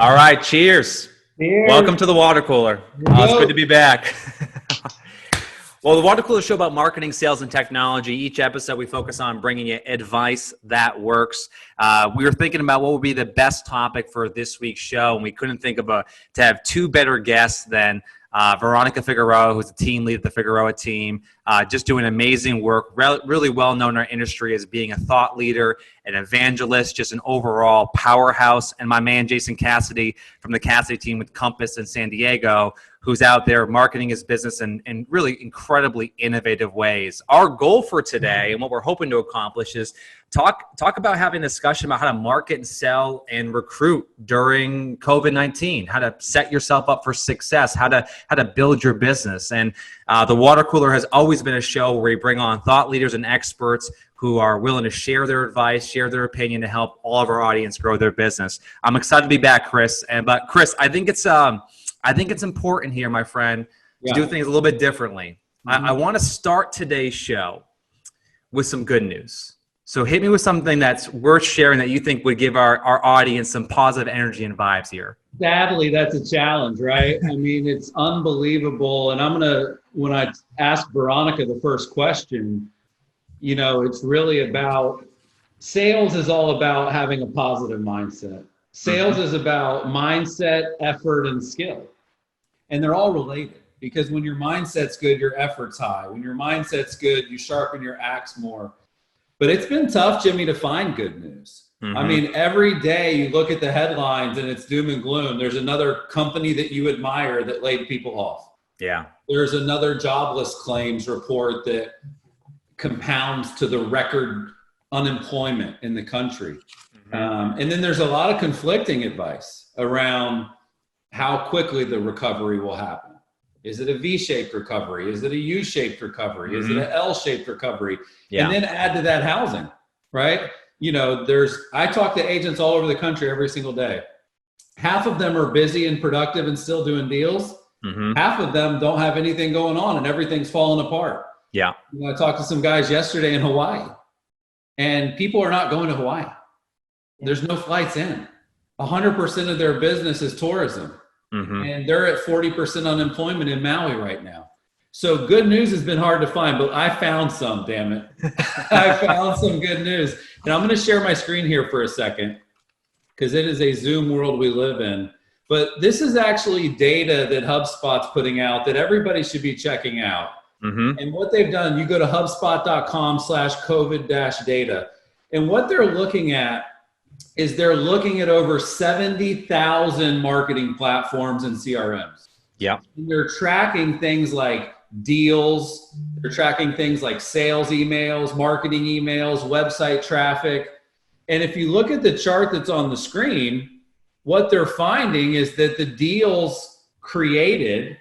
All right, cheers. Cheers. Welcome to the water cooler. It's good to be back. Well, the water cooler show about marketing, sales, and technology. Each episode we focus on bringing you advice that works. We were thinking about what would be the best topic for this week's show, and we couldn't think of to have two better guests than Veronica Figueroa, who's the team lead at the Figueroa team, just doing amazing work, really well known in our industry as being a thought leader, an evangelist, just an overall powerhouse. And my man, Jason Cassity from the Cassity team with Compass in San Diego, who's out there marketing his business in really incredibly innovative ways. Our goal for today and what we're hoping to accomplish is talk about having a discussion about how to market and sell and recruit during COVID-19, how to set yourself up for success, how to build your business. And the water cooler has always been a show where we bring on thought leaders and experts who are willing to share their advice, share their opinion to help all of our audience grow their business. I'm excited to be back, Chris. But Chris, I think it's important here, my friend, to do things a little bit differently. I want to start today's show with some good news. So hit me with something that's worth sharing that you think would give our audience some positive energy and vibes here. Sadly, that's a challenge, right? I mean, it's unbelievable. And when I ask Veronica the first question, it's really about, sales is all about having a positive mindset. Sales is about mindset, effort, and skill. And they're all related because when your mindset's good, your effort's high. When your mindset's good, you sharpen your axe more. But it's been tough, Jimmy, to find good news. I mean, every day you look at the headlines and it's doom and gloom. There's another company that you admire that laid people off. Yeah. There's another jobless claims report that compounds to the record unemployment in the country. And then there's a lot of conflicting advice around how quickly the recovery will happen. Is it a V-shaped recovery? Is it a U-shaped recovery? Is it an L-shaped recovery? Yeah. And then add to that housing, right? I talk to agents all over the country every single day. Half of them are busy and productive and still doing deals. Half of them don't have anything going on and everything's falling apart. Yeah. I talked to some guys yesterday in Hawaii, and people are not going to Hawaii. There's no flights in. 100% of their business is tourism. And they're at 40% unemployment in Maui right now. So good news has been hard to find, but I found some, damn it. I found some good news. And I'm going to share my screen here for a second because it is a Zoom world we live in. But this is actually data that HubSpot's putting out that everybody should be checking out. And what they've done, you go to HubSpot.com/COVID-data. And what they're looking at is they're looking at over 70,000 marketing platforms and CRMs. Yeah. And they're tracking things like deals. They're tracking things like sales emails, marketing emails, website traffic. And if you look at the chart that's on the screen, what they're finding is that the deals created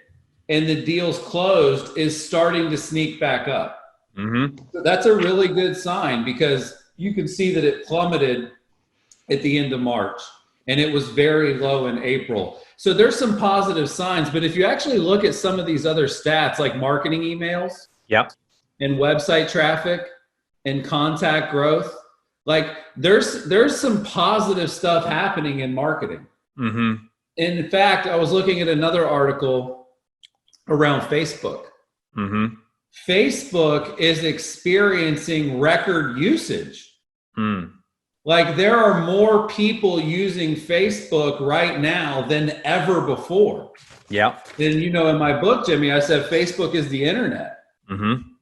and the deals closed is starting to sneak back up. So that's a really good sign because you can see that it plummeted at the end of March, and it was very low in April. So there's some positive signs, but if you actually look at some of these other stats like marketing emails and website traffic and contact growth, like there's some positive stuff happening in marketing. And in fact, I was looking at another article around Facebook. Facebook is experiencing record usage. Like there are more people using Facebook right now than ever before. Yeah. And in my book, Jimmy, I said Facebook is the internet.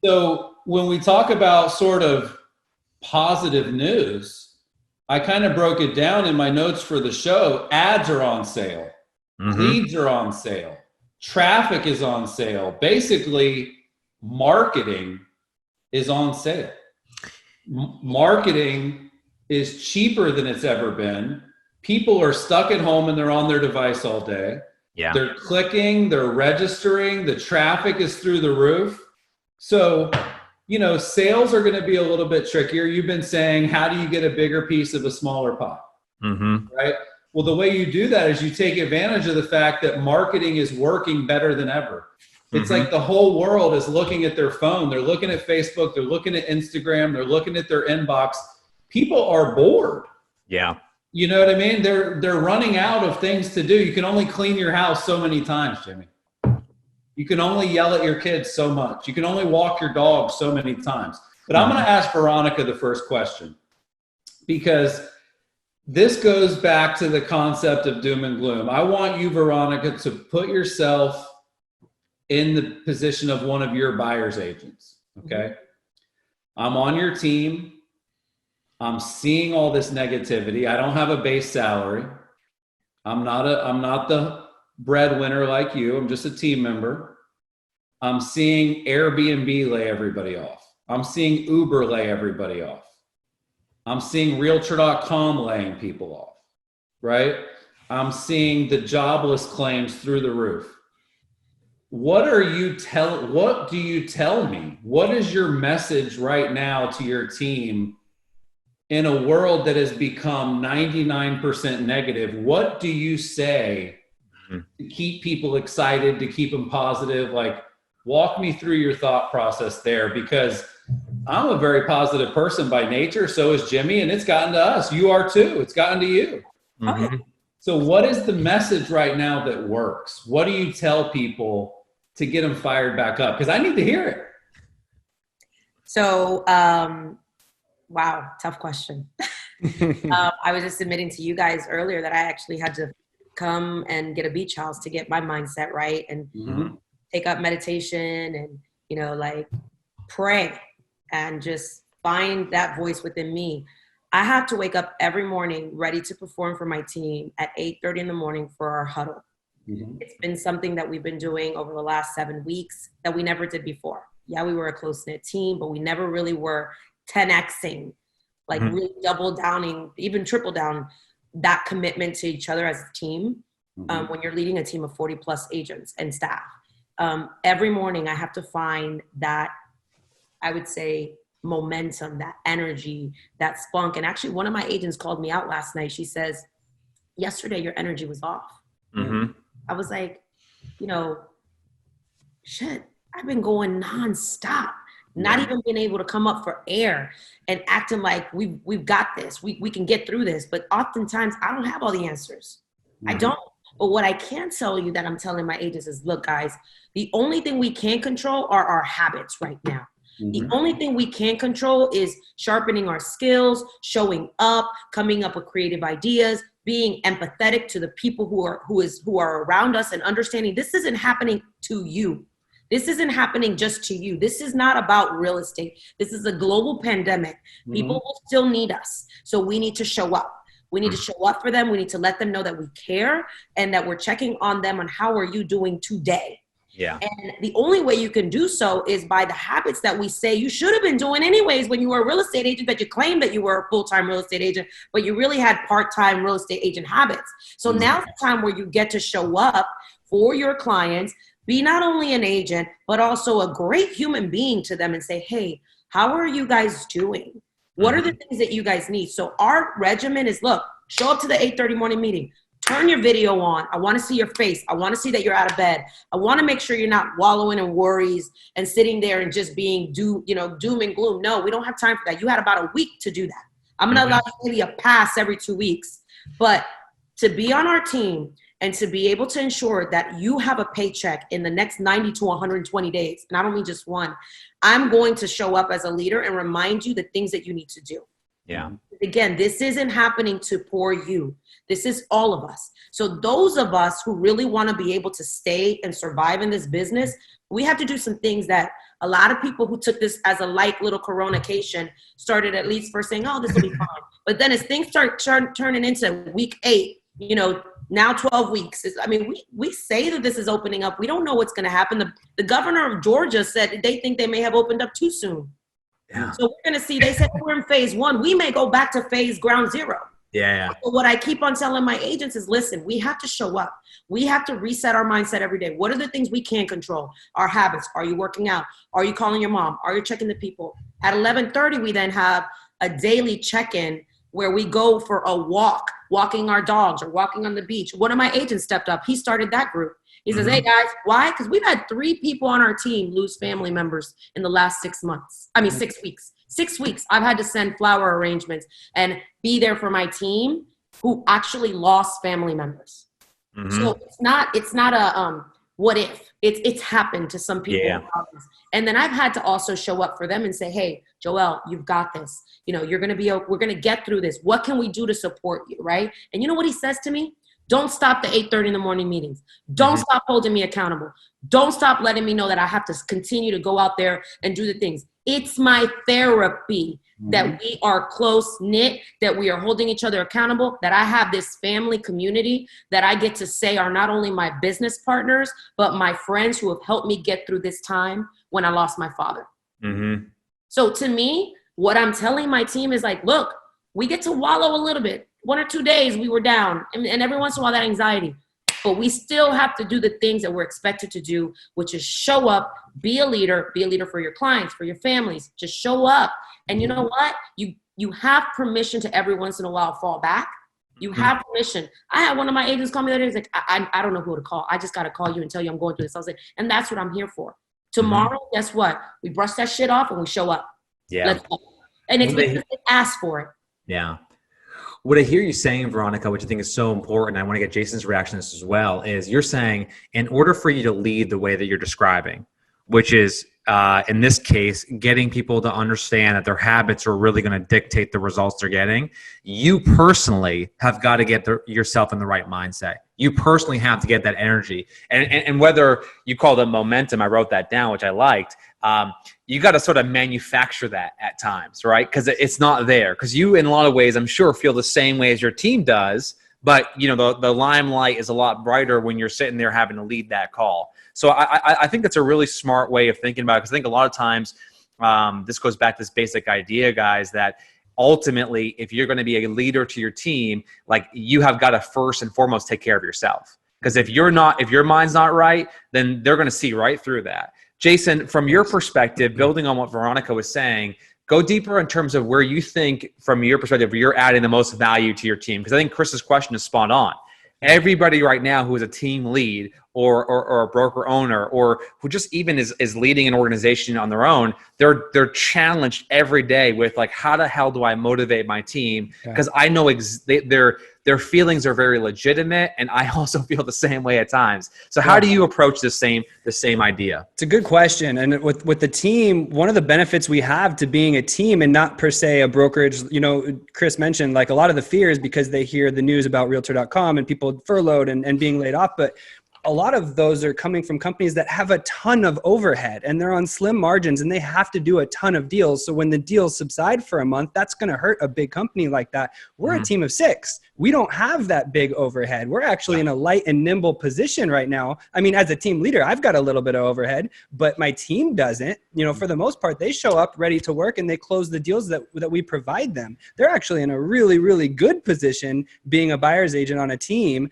So when we talk about sort of positive news, I kind of broke it down in my notes for the show. Ads are on sale. Leads are on sale. Traffic is on sale. Basically, marketing is on sale. Marketing is cheaper than it's ever been. People are stuck at home and they're on their device all day. Yeah. They're clicking, they're registering, the traffic is through the roof. So, sales are going to be a little bit trickier. You've been saying, how do you get a bigger piece of a smaller pie? Right? Well, the way you do that is you take advantage of the fact that marketing is working better than ever. It's like the whole world is looking at their phone. They're looking at Facebook. They're looking at Instagram. They're looking at their inbox. People are bored. Yeah. You know what I mean? They're running out of things to do. You can only clean your house so many times, Jimmy. You can only yell at your kids so much. You can only walk your dog so many times. But I'm going to ask Veronica the first question, because this goes back to the concept of doom and gloom. I want you, Veronica, to put yourself in the position of one of your buyer's agents, okay? I'm on your team. I'm seeing all this negativity. I don't have a base salary. I'm not the breadwinner like you. I'm just a team member. I'm seeing Airbnb lay everybody off. I'm seeing Uber lay everybody off. I'm seeing Realtor.com laying people off, right? I'm seeing the jobless claims through the roof. What do you tell me? What is your message right now to your team in a world that has become 99% negative? What do you say to keep people excited, to keep them positive? Like, walk me through your thought process there, because I'm a very positive person by nature. So is Jimmy, and it's gotten to us. You are too. It's gotten to you. So what is the message right now that works? What do you tell people to get them fired back up? Because I need to hear it. So, wow, tough question. I was just admitting to you guys earlier that I actually had to come and get a beach house to get my mindset right, and take up meditation and, you know, like pray and just find that voice within me. I have to wake up every morning ready to perform for my team at 8:30 in the morning for our huddle. It's been something that we've been doing over the last 7 weeks that we never did before. Yeah, we were a close-knit team, but we never really were 10Xing, like really double downing, even triple down that commitment to each other as a team. When you're leading a team of 40 plus agents and staff, every morning I have to find that, I would say, momentum, that energy, that spunk. And actually one of my agents called me out last night. She says, yesterday your energy was off. I was like, you know, shit, I've been going nonstop, not even being able to come up for air and acting like we've got this, we can get through this. But oftentimes I don't have all the answers. I don't. But what I can tell you that I'm telling my agents is, look, guys, the only thing we can control are our habits right now. The only thing we can control is sharpening our skills, showing up, coming up with creative ideas, being empathetic to the people who are around us, and understanding this isn't happening to you. This isn't happening just to you. This is not about real estate. This is a global pandemic. People will still need us. So we need to show up. We need to show up for them. We need to let them know that we care and that we're checking on them on how are you doing today. Yeah. And the only way you can do so is by the habits that we say you should have been doing anyways when you were a real estate agent, that you claimed that you were a full-time real estate agent, but you really had part-time real estate agent habits. So now's the time where you get to show up for your clients, be not only an agent, but also a great human being to them and say, hey, how are you guys doing? What are the things that you guys need? So our regimen is, look, show up to the 8:30 morning meeting. Turn your video on. I want to see your face. I want to see that you're out of bed. I want to make sure you're not wallowing in worries and sitting there and just being doom and gloom. No, we don't have time for that. You had about a week to do that. I'm going to allow you maybe a pass every 2 weeks. But to be on our team and to be able to ensure that you have a paycheck in the next 90 to 120 days, and I don't mean just one, I'm going to show up as a leader and remind you the things that you need to do. Yeah. Again, this isn't happening to poor you. This is all of us. So those of us who really want to be able to stay and survive in this business, we have to do some things that a lot of people who took this as a light little coronation started at least first saying, oh, this will be fine. But then as things start turning into week 8, now 12 weeks. We say that this is opening up. We don't know what's going to happen. The governor of Georgia said they think they may have opened up too soon. Yeah. So we're going to see, they said we're in phase 1. We may go back to phase ground 0. Yeah. So what I keep on telling my agents is, listen, we have to show up. We have to reset our mindset every day. What are the things we can control? Our habits. Are you working out? Are you calling your mom? Are you checking the people? At 11:30, we then have a daily check-in where we go for a walk, walking our dogs or walking on the beach. One of my agents stepped up. He started that group. He says, hey guys, why? Because we've had 3 people on our team lose family members in the last 6 weeks. 6 weeks. I've had to send flower arrangements and be there for my team who actually lost family members. Mm-hmm. So it's not a what if. It's happened to some people. Yeah. And then I've had to also show up for them and say, hey, Joelle, you've got this. You know, we're going to get through this. What can we do to support you, right? And you know what he says to me? Don't stop the 8:30 in the morning meetings. Don't stop holding me accountable. Don't stop letting me know that I have to continue to go out there and do the things. It's my therapy that we are close knit, that we are holding each other accountable, that I have this family community that I get to say are not only my business partners, but my friends who have helped me get through this time when I lost my father. Mm-hmm. So to me, what I'm telling my team is like, look, we get to wallow a little bit. 1 or 2 days we were down, and every once in a while that anxiety. But we still have to do the things that we're expected to do, which is show up, be a leader for your clients, for your families. Just show up. And you know what? You have permission to every once in a while fall back. You have permission. I had one of my agents call me the other day. He's like, I don't know who to call. I just got to call you and tell you I'm going through this. I was like, and that's what I'm here for. Tomorrow, guess what? We brush that shit off and we show up. Yeah. Let's go. And it's because they ask for it. Yeah. What I hear you saying, Veronica, which I think is so important, I want to get Jason's reaction to this as well, is you're saying in order for you to lead the way that you're describing, which is in this case, getting people to understand that their habits are really going to dictate the results they're getting, you personally have got to get yourself in the right mindset. You personally have to get that energy. And whether you call it momentum, I wrote that down, which I liked, you got to sort of manufacture that at times, right? Because it's not there. Because you, in a lot of ways, I'm sure, feel the same way as your team does. But, you know, the limelight is a lot brighter when you're sitting there having to lead that call. So I think that's a really smart way of thinking about it. Because I think a lot of times this goes back to this basic idea, guys, that ultimately, if you're going to be a leader to your team, like you have got to first and foremost take care of yourself. Because if your mind's not right, then they're going to see right through that. Jason, from your perspective, building on what Veronica was saying, go deeper in terms of where you think, from your perspective, you're adding the most value to your team. Because I think Chris's question is spot on. Everybody right now who is a team lead or a broker owner or who just even is leading an organization on their own, they're challenged every day with like, how the hell do I motivate my team? Because I know their feelings are very legitimate, and I also feel the same way at times. So how do you approach the same idea? It's a good question. And with the team, one of the benefits we have to being a team and not per se a brokerage, you know, Chris mentioned like a lot of the fear is because they hear the news about realtor.com and people furloughed and being laid off. But a lot of those are coming from companies that have a ton of overhead and they're on slim margins and they have to do a ton of deals. So when the deals subside for a month, that's going to hurt a big company like that. We're a team of 6. We don't have that big overhead. We're actually in a light and nimble position right now. I mean, as a team leader, I've got a little bit of overhead, but my team doesn't. You know, for the most part, they show up ready to work and they close the deals that we provide them. They're actually in a really, really good position being a buyer's agent on a team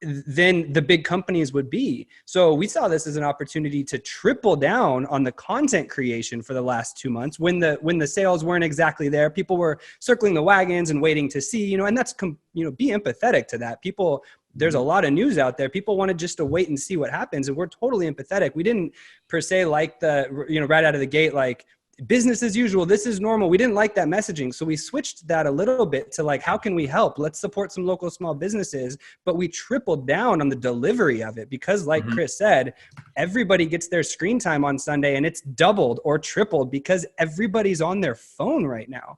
than the big companies would be. So we saw this as an opportunity to triple down on the content creation for the last 2 months when the sales weren't exactly there. People were circling the wagons and waiting to see, you know, and that's, you know, be empathetic to that. People, there's a lot of news out there. People wanted just to wait and see what happens. And we're totally empathetic. We didn't per se like right out of the gate, like, business as usual, this is normal. We didn't like that messaging. So we switched that a little bit to like, how can we help? Let's support some local small businesses. But we tripled down on the delivery of it because like Chris said, everybody gets their screen time on Sunday and it's doubled or tripled because everybody's on their phone right now.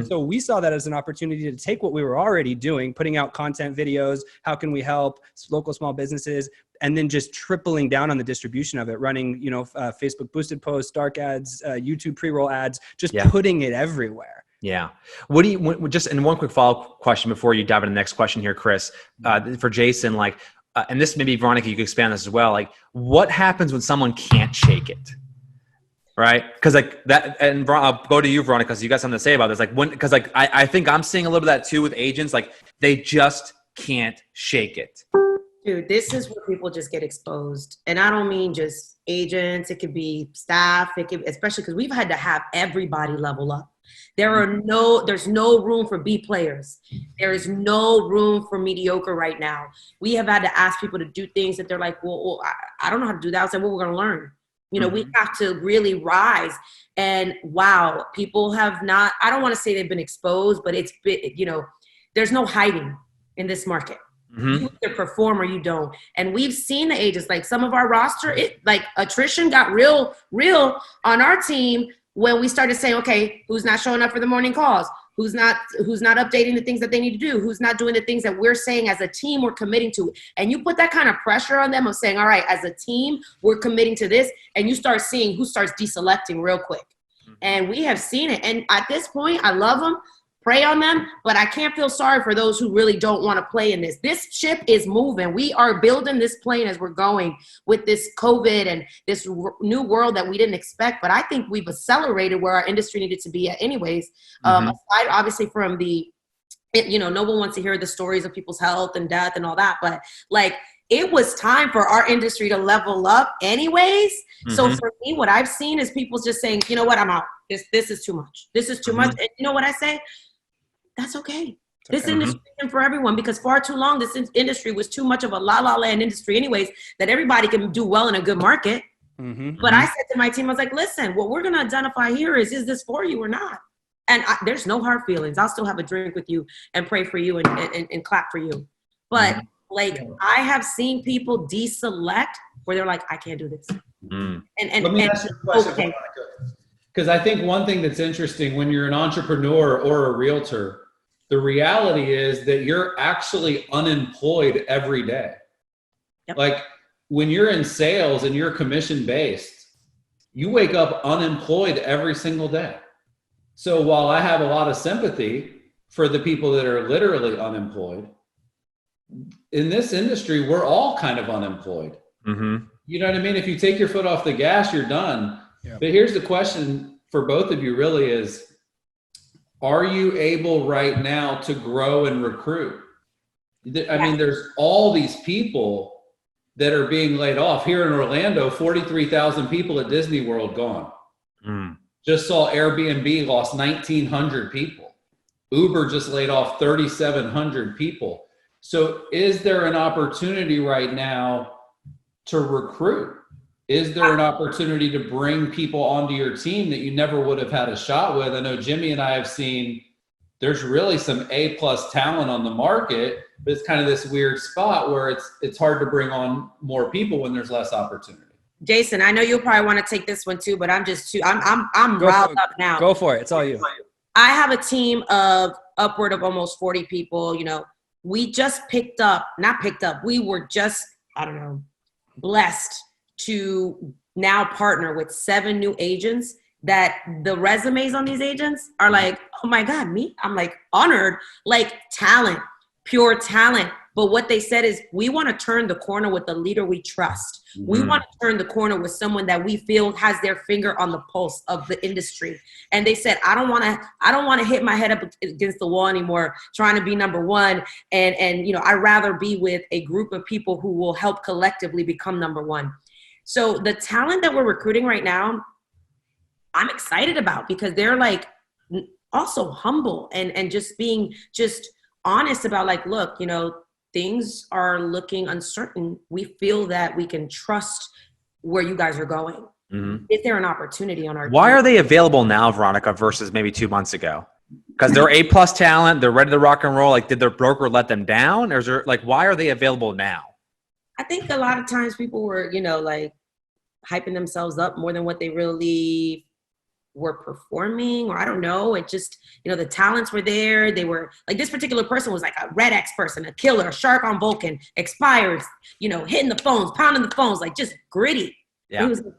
So we saw that as an opportunity to take what we were already doing, putting out content videos, how can we help local small businesses, and then just tripling down on the distribution of it, running, you know, Facebook boosted posts, dark ads, YouTube pre-roll ads, just putting it everywhere. Yeah. What do you, just in one quick follow-up question before you dive into the next question here, Chris, for Jason, like, and this maybe Veronica, you could expand this as well. Like, what happens when someone can't shake it? Right? Because like that, and I'll go to you, Veronica, because you got something to say about this. Like because like I think I'm seeing a little bit of that too with agents. Like they just can't shake it. Dude, this is where people just get exposed. And I don't mean just agents. It could be staff. It could, especially because we've had to have everybody level up. There's no room for B players. There is no room for mediocre right now. We have had to ask people to do things that they're like, well I don't know how to do that. I was like, well, we're going to learn. You know, we have to really rise. And wow, people have not, I don't want to say they've been exposed, but it's been, you know, there's no hiding. in this market. Mm-hmm. You either perform or you don't. And we've seen the agents, like some of our roster, like attrition got real on our team when we started saying, okay, who's not showing up for the morning calls? Who's not updating the things that they need to do? Who's not doing the things that we're saying as a team we're committing to? And you put that kind of pressure on them of saying, all right, as a team, we're committing to this. And you start seeing who starts deselecting real quick. And we have seen it. And at this point, I love them. Pray on them, but I can't feel sorry for those who really don't want to play in this. This ship is moving. We are building this plane as we're going with this COVID and this new world that we didn't expect. But I think we've accelerated where our industry needed to be at anyways. Aside, obviously, from the, no one wants to hear the stories of people's health and death and all that. But like, it was time for our industry to level up anyways. So for me, what I've seen is people just saying, you know what, I'm out. This is too much. This is too much. And you know what I say? That's okay. This industry isn't for everyone, because far too long, this industry was too much of a la land industry anyways, that everybody can do well in a good market. But I said to my team, I was like, listen, what we're going to identify here is this for you or not? And there's no hard feelings. I'll still have a drink with you and pray for you and clap for you. But I have seen people deselect where they're like, I can't do this. And let me ask you a question, Veronica. Because I think one thing that's interesting when you're an entrepreneur or a realtor, the reality is that you're actually unemployed every day. Like when you're in sales and you're commission based, you wake up unemployed every single day. So while I have a lot of sympathy for the people that are literally unemployed, in this industry, we're all kind of unemployed. You know what I mean? If you take your foot off the gas, you're done. But here's the question for both of you really is, are you able right now to grow and recruit? I mean, there's all these people that are being laid off. Here in Orlando, 43,000 people at Disney World gone. Just saw Airbnb lost 1,900 people. Uber just laid off 3,700 people. So is there an opportunity right now to recruit? Is there an opportunity to bring people onto your team that you never would have had a shot with? I know Jimmy and I have seen there's really some A+ talent on the market, but it's kind of this weird spot where it's hard to bring on more people when there's less opportunity. Jason, I know you'll probably want to take this one too, but I'm riled up now. Go for it. It's all you. I have a team of upward of almost 40 people. We just we were just, blessed to now partner with 7 new agents that the resumes on these agents are like, oh my God, me? I'm like honored, like talent, pure talent. But what they said is, we want to turn the corner with the leader we trust. We want to turn the corner with someone that we feel has their finger on the pulse of the industry. And they said, I don't want to hit my head up against the wall anymore, trying to be number one. And I'd rather be with a group of people who will help collectively become number one. So the talent that we're recruiting right now, I'm excited about, because they're like also humble and just being just honest about like, look, things are looking uncertain. We feel that we can trust where you guys are going. Is there an opportunity on our team? Why are they available now, Veronica, versus maybe 2 months ago? Because they're A+ talent, they're ready to rock and roll. Like, did their broker let them down? Or is there, like, why are they available now? I think a lot of times people were, like hyping themselves up more than what they really were performing, or I don't know. It just, the talents were there. They were like, this particular person was like a Red X person, a killer, a shark on Vulcan, expired, hitting the phones, pounding the phones, like just gritty. Yeah. He was like,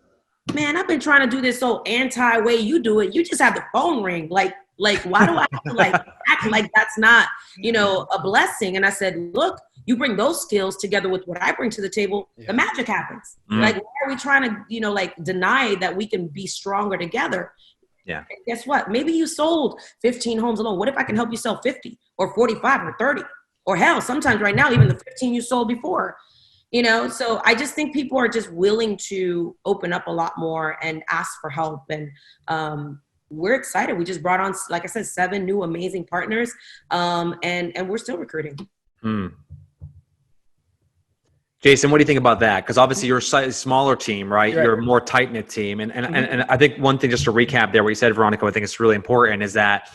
man, I've been trying to do this so anti-way you do it. You just have the phone ring. Like, why do I have to like act like that's not, a blessing? And I said, look, you bring those skills together with what I bring to the table, the magic happens. Like, why are we trying to, deny that we can be stronger together? Yeah. And guess what? Maybe you sold 15 homes alone. What if I can help you sell 50 or 45 or 30? Or hell, sometimes right now, even the 15 you sold before. So I just think people are just willing to open up a lot more and ask for help. And we're excited. We just brought on, like I said, 7 new amazing partners, and we're still recruiting. Jason, what do you think about that? Because obviously you're a slightly smaller team, right? You're a more tight-knit team. And I think one thing, just to recap there, what you said, Veronica, I think it's really important, is that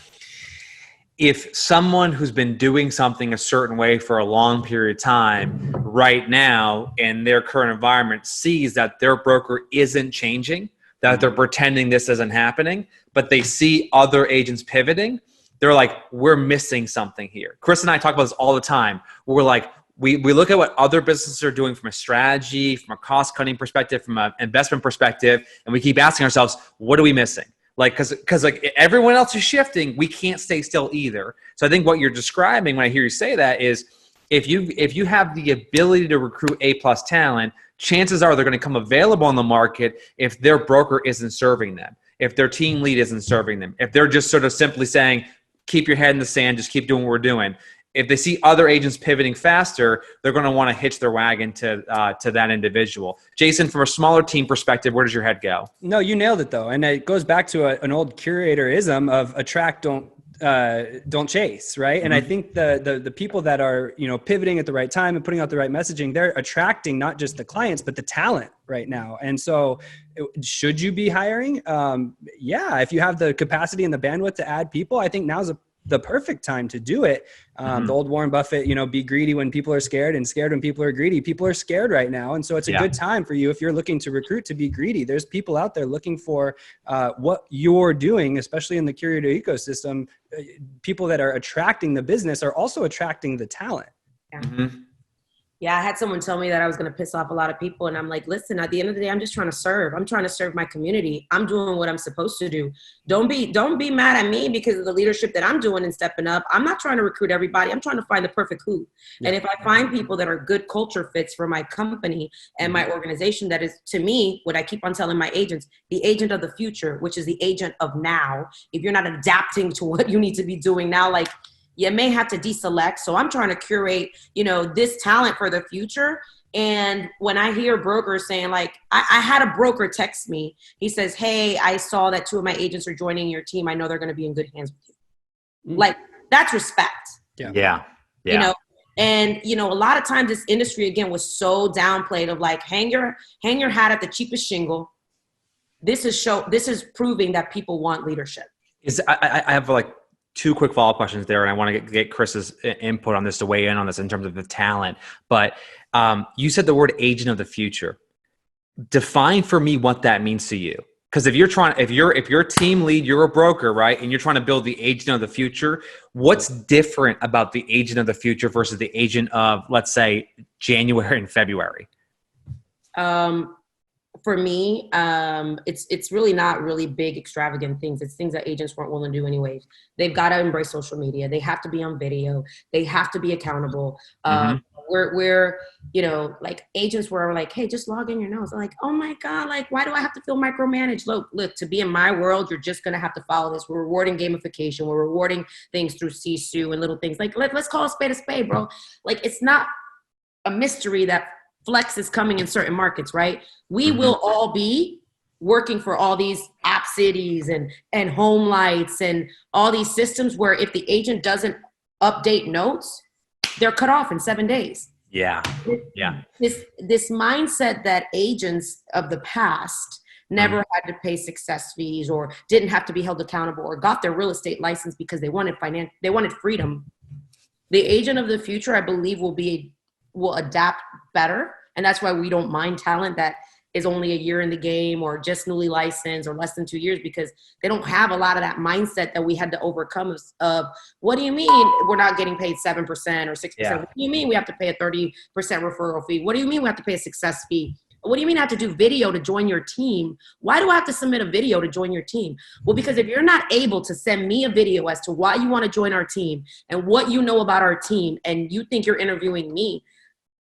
if someone who's been doing something a certain way for a long period of time right now in their current environment sees that their broker isn't changing, that they're pretending this isn't happening, but they see other agents pivoting, they're like, we're missing something here. Chris and I talk about this all the time. We're like, we look at what other businesses are doing from a strategy, from a cost-cutting perspective, from an investment perspective, and we keep asking ourselves, what are we missing? Like, because like everyone else is shifting, we can't stay still either. So I think what you're describing when I hear you say that is, if you have the ability to recruit A+ talent, chances are they're going to come available on the market if their broker isn't serving them, if their team lead isn't serving them, if they're just sort of simply saying, keep your head in the sand, just keep doing what we're doing. If they see other agents pivoting faster, they're going to want to hitch their wagon to that individual. Jason, from a smaller team perspective, where does your head go? No, you nailed it though. And it goes back to an old curatorism of attract, don't chase. Right. And I think the people that are, pivoting at the right time and putting out the right messaging, they're attracting not just the clients, but the talent right now. And so should you be hiring? Yeah. If you have the capacity and the bandwidth to add people, I think now's the perfect time to do it. The old Warren Buffett, be greedy when people are scared and scared when people are greedy. People are scared right now. And so it's a good time for you, if you're looking to recruit, to be greedy. There's people out there looking for what you're doing, especially in the curator ecosystem. People that are attracting the business are also attracting the talent. Yeah. Yeah, I had someone tell me that I was going to piss off a lot of people. And I'm like, listen, at the end of the day, I'm just trying to serve. I'm trying to serve my community. I'm doing what I'm supposed to do. Don't be mad at me because of the leadership that I'm doing and stepping up. I'm not trying to recruit everybody. I'm trying to find the perfect who. Yeah. And if I find people that are good culture fits for my company and my organization, that is, to me, what I keep on telling my agents, the agent of the future, which is the agent of now. If you're not adapting to what you need to be doing now, like, you may have to deselect. So I'm trying to curate, this talent for the future. And when I hear brokers saying, like, I had a broker text me. He says, hey, I saw that 2 of my agents are joining your team. I know they're going to be in good hands with you. Like, that's respect. Yeah. And, a lot of times this industry, again, was so downplayed of like, hang your hat at the cheapest shingle. This is proving that people want leadership. I have like 2 quick follow-up questions there, and I want to get Chris's input on this, to weigh in on this in terms of the talent. But you said the word agent of the future. Define for me what that means to you. Because if you're a team lead, you're a broker, right? And you're trying to build the agent of the future, what's different about the agent of the future versus the agent of, let's say, January and February? For me, it's really not really big, extravagant things. It's things that agents weren't willing to do anyways. They've got to embrace social media. They have to be on video. They have to be accountable. We're like, agents were like, hey, just log in your notes. I'm like, oh my God, like, why do I have to feel micromanaged? Look, to be in my world, you're just going to have to follow this. We're rewarding gamification. We're rewarding things through Sisu and little things. Like, let's call a spade, bro. Like, it's not a mystery that flex is coming in certain markets, right? We will all be working for all these app cities and home lights and all these systems where if the agent doesn't update notes, they're cut off in 7 days. Yeah. This mindset that agents of the past never had to pay success fees or didn't have to be held accountable or got their real estate license because they wanted freedom. The agent of the future, I believe, will adapt better. And that's why we don't mind talent that is only a year in the game or just newly licensed or less than 2 years, because they don't have a lot of that mindset that we had to overcome of what do you mean we're not getting paid 7% or 6%? Yeah. What do you mean we have to pay a 30% referral fee? What do you mean we have to pay a success fee? What do you mean I have to do video to join your team? Why do I have to submit a video to join your team? Well, because if you're not able to send me a video as to why you want to join our team and what you know about our team, and you think you're interviewing me,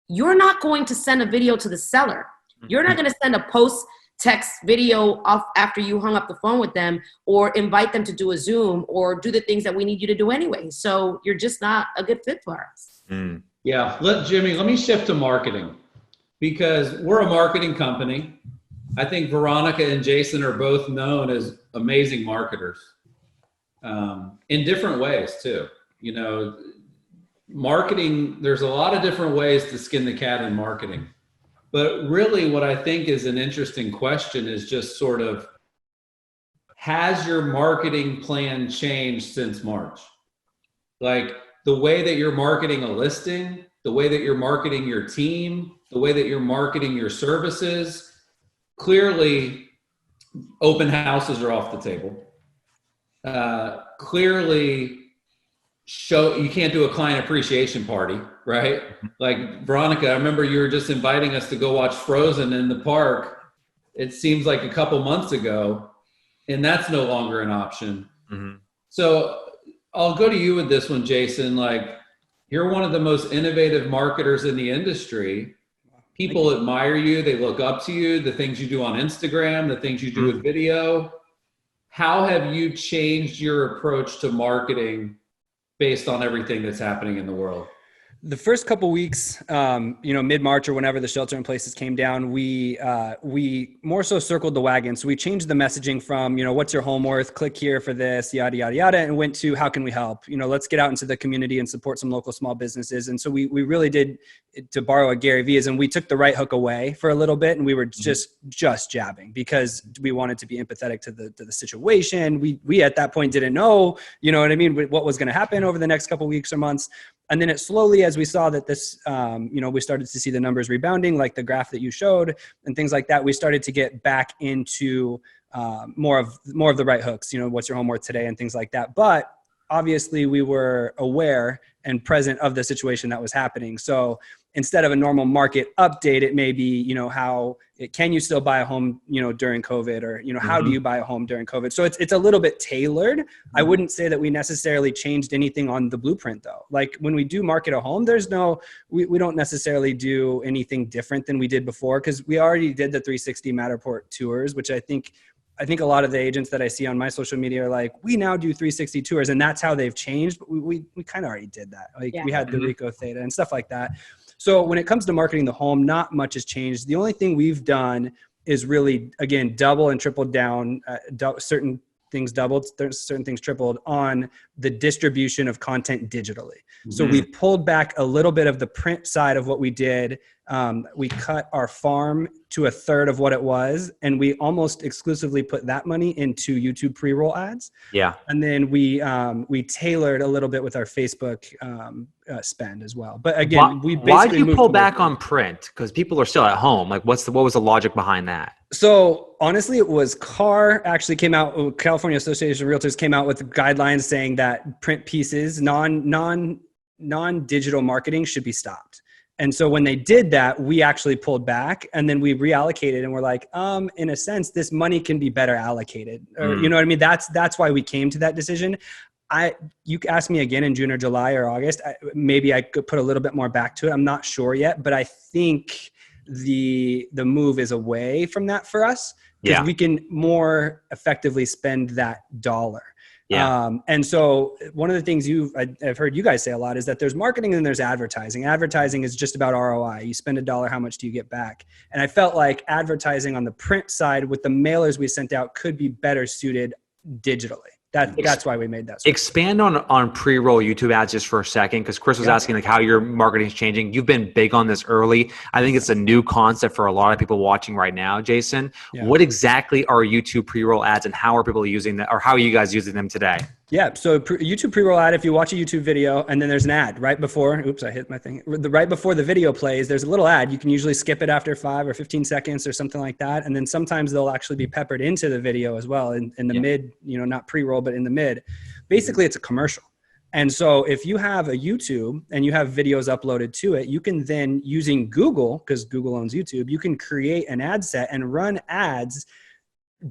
you're not going to send a video to the seller. You're not going to send a post-text video off after you hung up the phone with them or invite them to do a Zoom or do the things that we need you to do anyway. So you're just not a good fit for us. Yeah. Let me shift to marketing, because we're a marketing company. I think Veronica and Jason are both known as amazing marketers in different ways too. Marketing, there's a lot of different ways to skin the cat in marketing. But really what I think is an interesting question is just sort of, has your marketing plan changed since March? Like the way that you're marketing a listing, the way that you're marketing your team, the way that you're marketing your services, clearly open houses are off the table. Clearly you can't do a client appreciation party, right? Like Veronica, I remember you were just inviting us to go watch Frozen in the park. It seems like a couple months ago, and that's no longer an option. Mm-hmm. So I'll go to you with this one, Jason. Like, you're one of the most innovative marketers in the industry. People admire you. They look up to you, the things you do on Instagram, the things you do with video. How have you changed your approach to marketing based on everything that's happening in the world? The first couple weeks, mid-March or whenever the shelter in places came down, we more so circled the wagon. So we changed the messaging from, what's your home worth? Click here for this, yada, yada, yada, and went to how can we help? Let's get out into the community and support some local small businesses. And so we really did, to borrow a Gary Vee, and we took the right hook away for a little bit, and we were just jabbing because we wanted to be empathetic to the situation. We at that point didn't know, what was going to happen over the next couple weeks or months. And then it slowly, as we saw that this, we started to see the numbers rebounding, like the graph that you showed and things like that, we started to get back into more of the right hooks, what's your home worth today and things like that. But obviously we were aware and present of the situation that was happening. So instead of a normal market update, it may be, can you still buy a home, during COVID, or, how do you buy a home during COVID? So it's a little bit tailored. I wouldn't say that we necessarily changed anything on the blueprint though. Like when we do market a home, we don't necessarily do anything different than we did before, because we already did the 360 Matterport tours, which I think a lot of the agents that I see on my social media are like, we now do 360 tours, and that's how they've changed. But we kind of already did that. We had the Rico Theta and stuff like that. So when it comes to marketing the home, not much has changed. The only thing we've done is really, again, double and tripled down, certain things doubled, certain things tripled on the distribution of content digitally. Mm-hmm. So we've pulled back a little bit of the print side of what we did. We cut our farm to a third of what it was, and we almost exclusively put that money into YouTube pre-roll ads. Yeah. And then we tailored a little bit with our Facebook spend as well. But again, why did you pull back on print? Because people are still at home. Like, what was the logic behind that? So honestly, it was actually came out, California Association of Realtors came out with guidelines saying that print pieces, non-digital marketing should be stopped. And so when they did that, we actually pulled back, and then we reallocated, and we're like, in a sense, this money can be better allocated. Or, you know what I mean? That's why we came to that decision. You asked me again in June or July or August, maybe I could put a little bit more back to it. I'm not sure yet, but I think the move is away from that for us, because we can more effectively spend that dollar. Yeah. And so one of the things I've heard you guys say a lot is that there's marketing and there's advertising. Advertising is just about ROI. You spend $1, how much do you get back? And I felt like advertising on the print side with the mailers we sent out could be better suited digitally. That's why we made that switch. Expand on pre-roll YouTube ads just for a second, because Chris was asking like how your marketing is changing. You've been big on this early. I think it's a new concept for a lot of people watching right now. Jason, what exactly are YouTube pre-roll ads, and how are people using that, or how are you guys using them today? Yeah. So YouTube pre-roll ad, if you watch a YouTube video and then there's an ad right before, I hit my thing. Right before the video plays, there's a little ad. You can usually skip it after 5 or 15 seconds or something like that. And then sometimes they'll actually be peppered into the video as well in the mid, not pre-roll, but in the mid. Basically, it's a commercial. And so if you have a YouTube and you have videos uploaded to it, you can then, using Google, because Google owns YouTube, you can create an ad set and run ads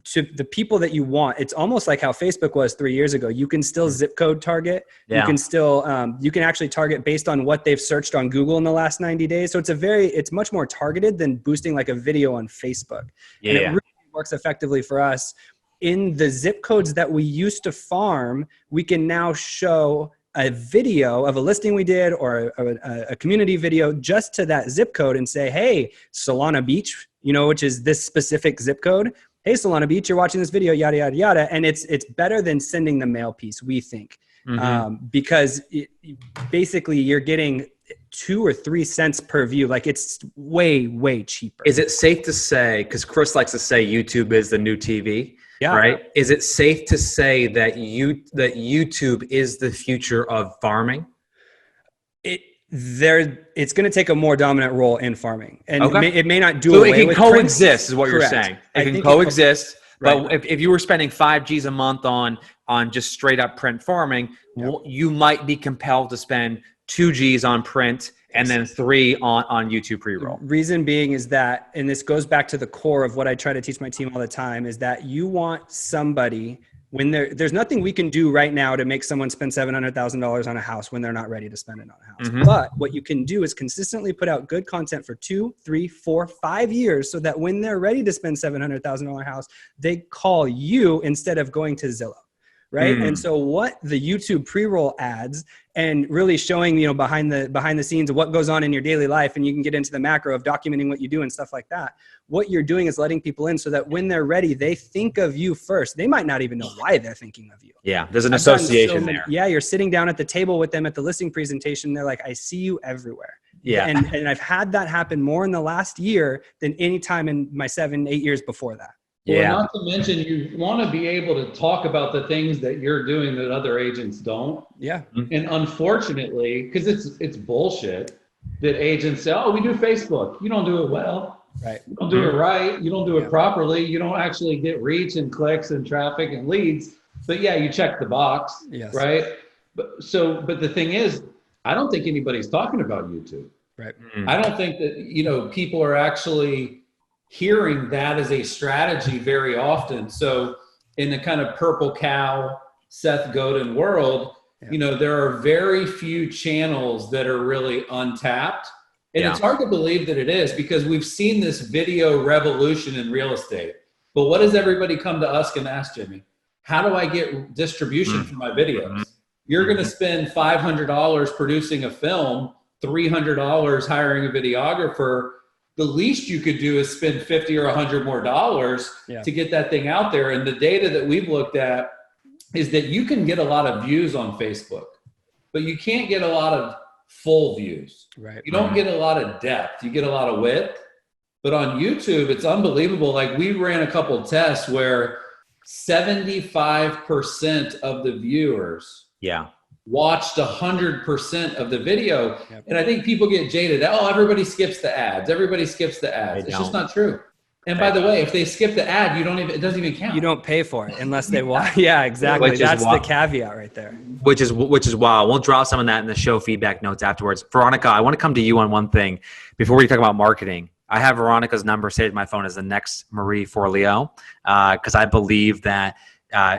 to the people that you want. It's almost like how Facebook was 3 years ago. You can still zip code target. Yeah. You can still, you can actually target based on what they've searched on Google in the last 90 days. So it's much more targeted than boosting like a video on Facebook. Yeah. And it really works effectively for us. In the zip codes that we used to farm, we can now show a video of a listing we did or a community video just to that zip code and say, hey, Solana Beach, which is this specific zip code. Hey, Solana Beach, you're watching this video, yada, yada, yada. And it's better than sending the mail piece, we think, because basically you're getting 2 or 3 cents per view. Like, it's way, way cheaper. Is it safe to say, because Chris likes to say YouTube is the new TV, Yeah. Right. Is it safe to say that YouTube is the future of farming? It's going to take a more dominant role in farming, and Okay. it may not do So away it with can print. coexist, is what you're Correct. saying. I It can think coexist. Right. But if you were spending 5 G's a month on just straight up print farming, you might be compelled to spend 2 G's on print and then 3 on YouTube pre-roll. Reason being is that, and this goes back to the core of what I try to teach my team all the time, is that you want somebody when there's nothing we can do right now to make someone spend $700,000 on a house when they're not ready to spend it on a house. Mm-hmm. But what you can do is consistently put out good content for 2, 3, 4, 5 years so that when they're ready to spend $700,000 on a house, they call you instead of going to Zillow. Right. And so what the YouTube pre-roll ads and really showing, behind the scenes of what goes on in your daily life, and you can get into the macro of documenting what you do and stuff like that. What you're doing is letting people in so that when they're ready, they think of you first. They might not even know why they're thinking of you. Yeah. There's an association there. Yeah. You're sitting down at the table with them at the listing presentation. They're like, I see you everywhere. Yeah. And I've had that happen more in the last year than any time in my 7-8 years before that. Yeah. Well, not to mention, you want to be able to talk about the things that you're doing that other agents don't. Yeah. And unfortunately, because it's bullshit that agents say, oh, we do Facebook. You don't do it well. Right. You don't do it right. You don't do it properly. You don't actually get reach and clicks and traffic and leads. But yeah, you check the box. Yes. Right. But the thing is, I don't think anybody's talking about YouTube. Right. I don't think that, people are actually hearing that as a strategy very often. So in the kind of purple cow, Seth Godin world, there are very few channels that are really untapped. And it's hard to believe that it is, because we've seen this video revolution in real estate. But what does everybody come to us and ask, Jimmy? How do I get distribution for my videos? You're going to spend $500 producing a film, $300 hiring a videographer. The least you could do is spend $50 or $100 more to get that thing out there. And the data that we've looked at is that you can get a lot of views on Facebook, but you can't get a lot of full views. Right. You don't get a lot of depth. You get a lot of width. But on YouTube, it's unbelievable. Like, we ran a couple tests where 75% of the viewers watched 100% of the video. Yep. And I think people get jaded. Oh, everybody skips the ads. Everybody skips the ads. It's just not true. And by the way, if they skip the ad, it doesn't even count. You don't pay for it unless they watch. Yeah, exactly. That's the caveat right there. Which is wild. We'll draw some of that in the show feedback notes afterwards. Veronica, I want to come to you on one thing before we talk about marketing. I have Veronica's number saved in my phone as the next Marie Forleo, because I believe that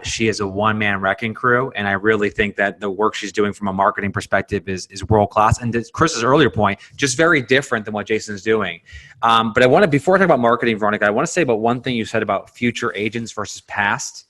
she is a one-man wrecking crew, and I really think that the work she's doing from a marketing perspective is world-class. And to Chris's earlier point, just very different than what Jason's doing. But before I talk about marketing, Veronica, I want to say about one thing you said about future agents versus past.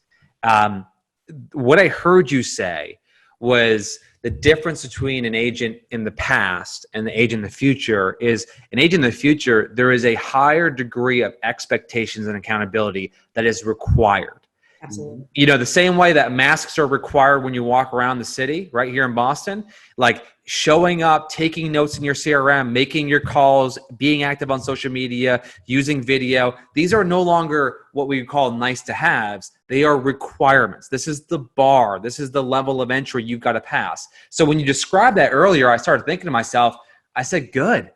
What I heard you say was the difference between an agent in the past and the agent in the future is an agent in the future, there is a higher degree of expectations and accountability that is required. Absolutely. The same way that masks are required when you walk around the city, right here in Boston, like showing up, taking notes in your CRM, making your calls, being active on social media, using video. These are no longer what we call nice to haves. They are requirements. This is the bar. This is the level of entry you've got to pass. So when you described that earlier, I started thinking to myself, I said, good.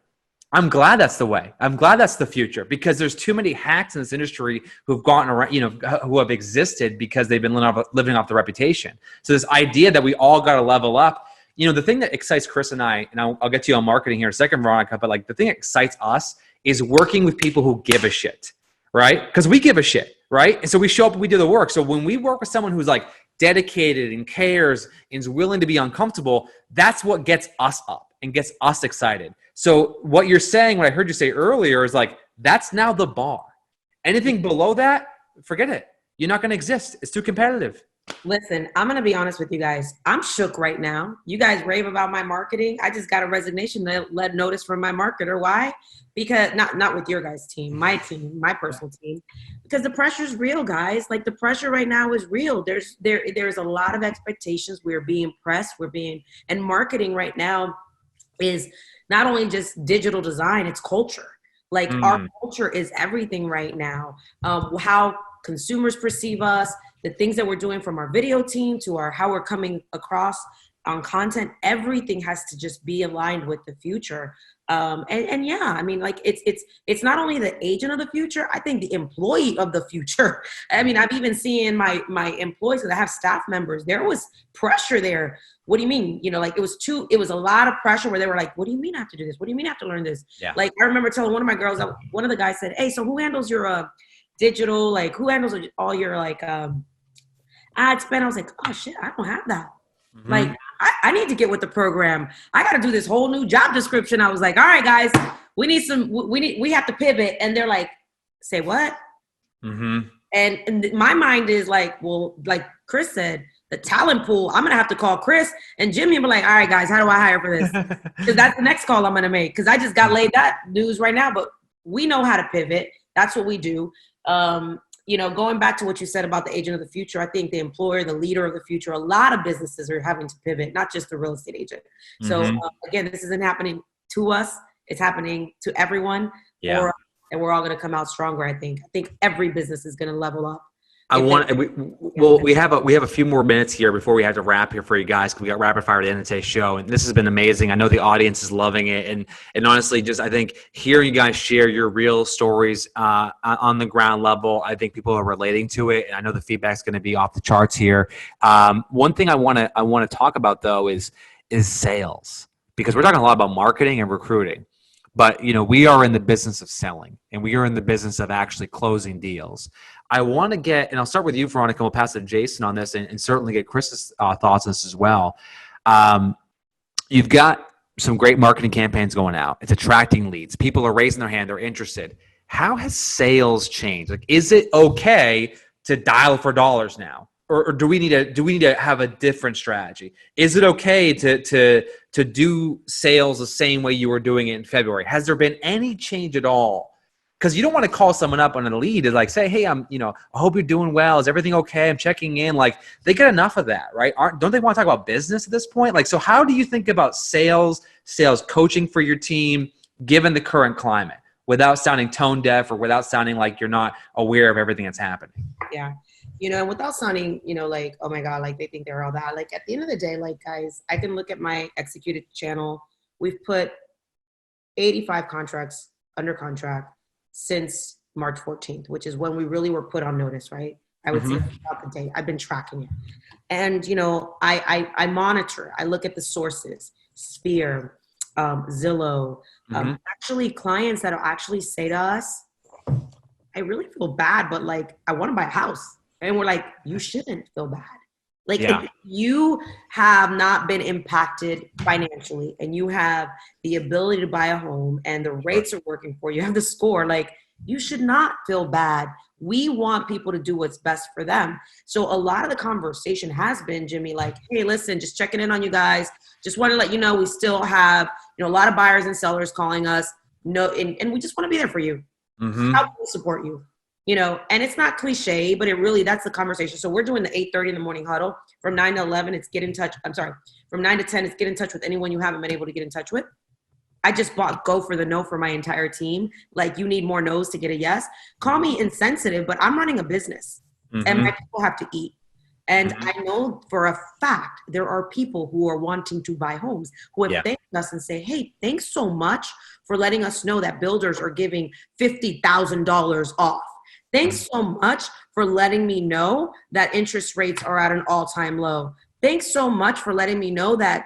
I'm glad that's the way. I'm glad that's the future, because there's too many hacks in this industry who've gotten around, who have existed because they've been living off the reputation. So this idea that we all got to level up, the thing that excites Chris and I, and I'll get to you on marketing here in a second, Veronica, but like the thing that excites us is working with people who give a shit, right? Because we give a shit, right? And so we show up and we do the work. So when we work with someone who's like dedicated and cares and is willing to be uncomfortable, that's what gets us up and gets us excited. So what you're saying, what I heard you say earlier is like, that's now the bar. Anything below that, forget it. You're not going to exist. It's too competitive. Listen, I'm going to be honest with you guys. I'm shook right now. You guys rave about my marketing. I just got a resignation notice from my marketer. Why? Because not with your guys' team, my personal team, because the pressure's real, guys. Like, the pressure right now is real. There's a lot of expectations. We're being pressed. And marketing right now is not only just digital design, it's culture. Like, our culture is everything right now. How consumers perceive us, the things that we're doing from our video team to how we're coming across on content, everything has to just be aligned with the future. And yeah, I mean, like it's not only the agent of the future, I think the employee of the future. I mean, I've even seen my employees that have staff members, there was pressure there. What do you mean? You know, like it was a lot of pressure where they were like, what do you mean I have to do this? What do you mean I have to learn this? Yeah. Like I remember telling one of my girls, one of the guys said, hey, so who handles your digital, like who handles all your like ad spend? I was like, oh shit, I don't have that. Mm-hmm. Like I need to get with the program. I got to do this whole new job description. I was like, all right, guys, we have to pivot. And they're like, say what? Mm-hmm. And my mind is like, well, like Chris said, the talent pool, I'm going to have to call Chris and Jimmy and be like, all right, guys, how do I hire for this? Because that's the next call I'm going to make. Because I just got laid that news right now, but we know how to pivot. That's what we do. You know, going back to what you said about the agent of the future, I think the employer, the leader of the future, a lot of businesses are having to pivot, not just the real estate agent. So again, this isn't happening to us. It's happening to everyone. Yeah. And we're all going to come out stronger. I think every business is going to level up. We have a few more minutes here before we have to wrap here for you guys, because we got rapid fire at the end of today's show, and this has been amazing. I know the audience is loving it, and honestly, just I think hearing you guys share your real stories on the ground level, I think people are relating to it, and I know the feedback's going to be off the charts here. One thing I want to talk about though is sales, because we're talking a lot about marketing and recruiting. But, you know, we are in the business of selling, and we are in the business of actually closing deals. I want to get, and I'll start with you, Veronica, and we'll pass it to Jason on this, and certainly get Chris's thoughts on this as well. You've got some great marketing campaigns going out. It's attracting leads. People are raising their hand. They're interested. How has sales changed? Like, is it okay to dial for dollars now? Or do we need to have a different strategy? Is it okay to do sales the same way you were doing it in February? Has there been any change at all? Because you don't want to call someone up on a lead and like say, hey, I hope you're doing well. Is everything okay? I'm checking in. Like, they get enough of that, right? Don't they want to talk about business at this point? Like, so how do you think about sales coaching for your team, given the current climate, without sounding tone deaf or without sounding like you're not aware of everything that's happening? Yeah. You know, without sounding, like, oh my God, like they think they're all that. Like at the end of the day, like guys, I can look at my executed channel. We've put 85 contracts under contract since March 14th, which is when we really were put on notice, right? I would say throughout the day. I've been tracking it. And, I monitor. I look at the sources, Sphere, Zillow, actually clients that'll actually say to us, I really feel bad, but like, I want to buy a house. And we're like, you shouldn't feel bad. Like if you have not been impacted financially and you have the ability to buy a home and the rates are working for you, have the score, like you should not feel bad. We want people to do what's best for them. So a lot of the conversation has been, Jimmy, like, hey, listen, just checking in on you guys. Just want to let you know we still have, a lot of buyers and sellers calling us. And we just want to be there for you. How can we support you? And it's not cliche, but that's the conversation. So we're doing the 8:30 in the morning huddle. From 9 to 11, it's get in touch. I'm sorry. From 9 to 10, it's get in touch with anyone you haven't been able to get in touch with. I just bought Go for the No for my entire team. Like, you need more no's to get a yes. Call me insensitive, but I'm running a business and my people have to eat. And I know for a fact there are people who are wanting to buy homes who have thanked us and say, hey, thanks so much for letting us know that builders are giving $50,000 off. Thanks so much for letting me know that interest rates are at an all-time low. Thanks so much for letting me know that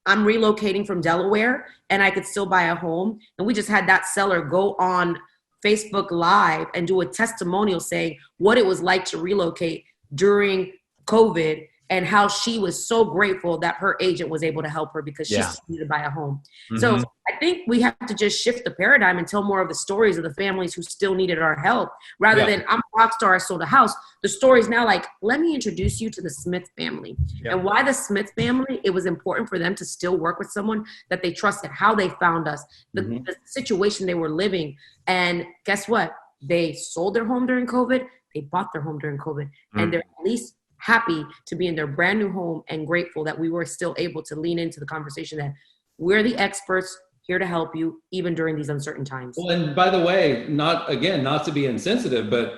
I'm relocating from Delaware and I could still buy a home. And we just had that seller go on Facebook Live and do a testimonial saying what it was like to relocate during COVID and how she was so grateful that her agent was able to help her because she needed to buy a home. So I think we have to just shift the paradigm and tell more of the stories of the families who still needed our help rather than I'm a rock star, I sold a house. The story is now like, let me introduce you to the Smith family and why the Smith family, it was important for them to still work with someone that they trusted, how they found us, the situation they were living. And guess what? They sold their home during COVID. They bought their home during COVID and they're at least happy to be in their brand new home and grateful that we were still able to lean into the conversation that we're the experts here to help you even during these uncertain times. Well, and by the way, not to be insensitive, but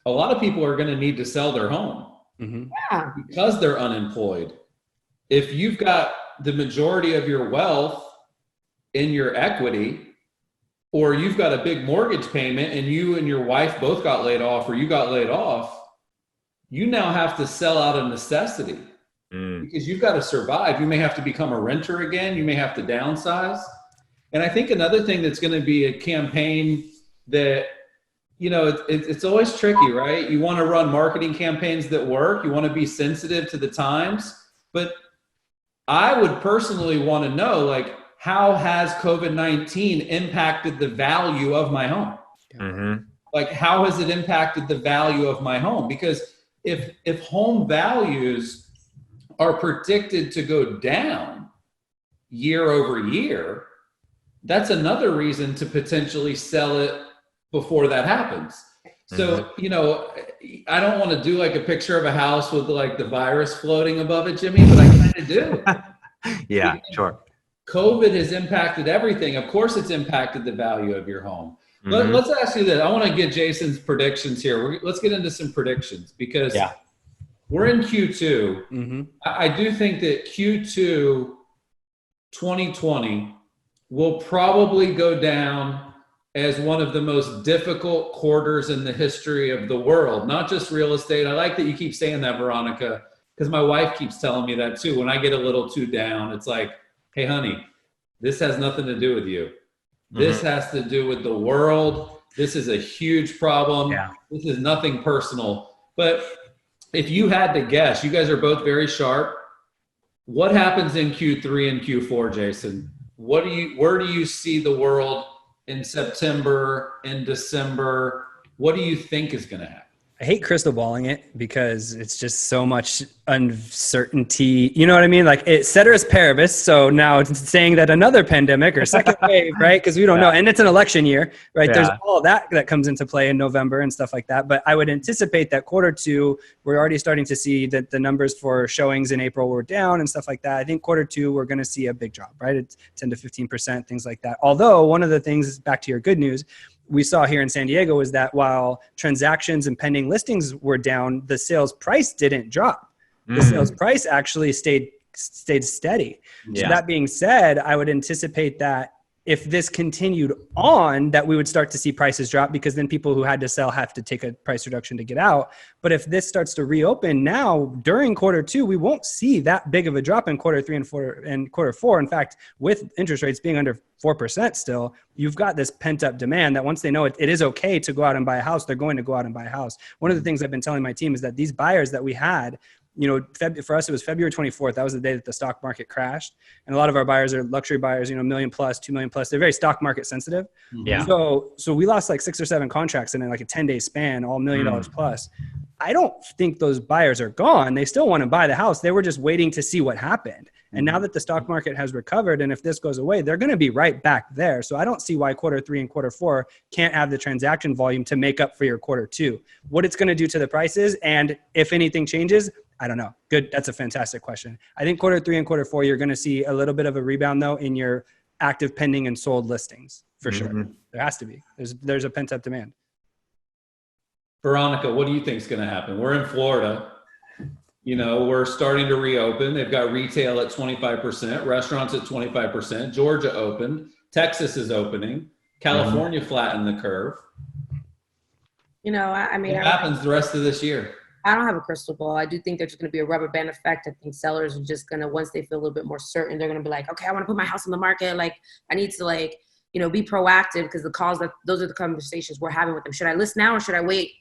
a lot of people are going to need to sell their home Yeah. because they're unemployed. If you've got the majority of your wealth in your equity, or you've got a big mortgage payment and you and your wife both got laid off, or you got laid off, you now have to sell out of necessity because you've got to survive. You may have to become a renter again. You may have to downsize. And I think another thing that's going to be a campaign that, you know, it's always tricky, right? You want to run marketing campaigns that work. You want to be sensitive to the times. But I would personally want to know, like, how has COVID-19 impacted the value of my home? Like, how has it impacted the value of my home? Because if home values are predicted to go down year over year, that's another reason to potentially sell it before that happens. So, you know, I don't want to do like a picture of a house with like the virus floating above it, Jimmy, but I kind of do. Yeah, sure. COVID has impacted everything. Of course, it's impacted the value of your home. Let's ask you this. I want to get Jason's predictions here. Let's get into some predictions because we're in Q2. I do think that Q2 2020 will probably go down as one of the most difficult quarters in the history of the world, not just real estate. I like that you keep saying that, Veronica, because my wife keeps telling me that too. When I get a little too down, it's like, hey, honey, this has nothing to do with you. This has to do with the world. This is a huge problem. This is nothing personal. But if you had to guess, you guys are both very sharp. What happens in Q3 and Q4, Jason? Where do you see the world in September, in December? What do you think is going to happen? I hate crystal balling it because it's just so much uncertainty. You know what I mean? Like, it ceteris paribus. So now it's saying that another pandemic or second wave, right? Because we don't know. And it's an election year, right? There's all that comes into play in November and stuff like that. But I would anticipate that Q2, we're already starting to see that the numbers for showings in April were down and stuff like that. I think Q2, we're going to see a big drop, right? It's 10 to 15%, things like that. Although one of the things, back to your good news, we saw here in San Diego is that while transactions and pending listings were down, the sales price didn't drop. The sales price actually stayed steady. So that being said, I would anticipate that if this continued on, that we would start to see prices drop because then people who had to sell have to take a price reduction to get out. But if this starts to reopen now during Q2, we won't see that big of a drop in Q3 and Q4. In fact, with interest rates being under 4% still, you've got this pent up demand that once they know it is okay to go out and buy a house, they're going to go out and buy a house. One of the things I've been telling my team is that these buyers that we had, you know, for us, it was February 24th. That was the day that the stock market crashed. And a lot of our buyers are luxury buyers, you know, $1 million plus, $2 million plus. They're very stock market sensitive. So we lost like 6 or 7 contracts in like a 10-day span, all $1 million plus. I don't think those buyers are gone. They still want to buy the house. They were just waiting to see what happened. And now that the stock market has recovered, and if this goes away, they're going to be right back there. So I don't see why Q3 and Q4 can't have the transaction volume to make up for your Q2. What it's going to do to the prices, and if anything changes, I don't know. Good. That's a fantastic question. I think Q3 and Q4, you're going to see a little bit of a rebound though in your active pending and sold listings for sure. There has to be. There's a pent up demand. Veronica, what do you think is going to happen? We're in Florida. You know, we're starting to reopen. They've got retail at 25%, restaurants at 25%. Georgia opened. Texas is opening. California flattened the curve. You know, I mean, what happens the rest of this year? I don't have a crystal ball. I do think there's going to be a rubber band effect. I think sellers are just going to, once they feel a little bit more certain, they're going to be like, okay, I want to put my house on the market. Like, I need to, like, you know, be proactive because those are the conversations we're having with them. Should I list now or should I wait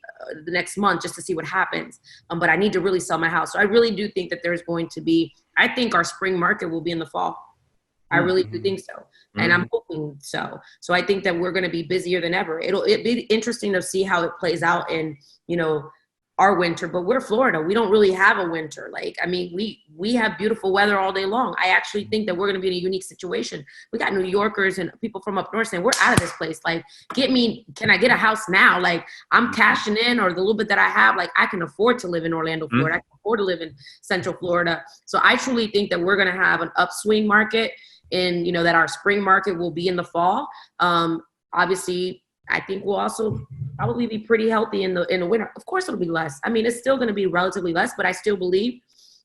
the next month just to see what happens? But I need to really sell my house. So I really do think that there's going to be, I think our spring market will be in the fall. I really do think so. And I'm hoping so. So I think that we're going to be busier than ever. It'll be interesting to see how it plays out in, you know, our winter, but we're Florida. We don't really have a winter. Like, I mean, we have beautiful weather all day long. I actually think that we're going to be in a unique situation. We got New Yorkers and people from up north saying, we're out of this place. Like, can I get a house now? Like, I'm cashing in, or the little bit that I have, like, I can afford to live in Orlando, Florida. I can afford to live in Central Florida. So I truly think that we're going to have an upswing market in, you know, that our spring market will be in the fall. Obviously, I think we'll also probably be pretty healthy in the winter. Of course, it'll be less. I mean, it's still going to be relatively less, but I still believe,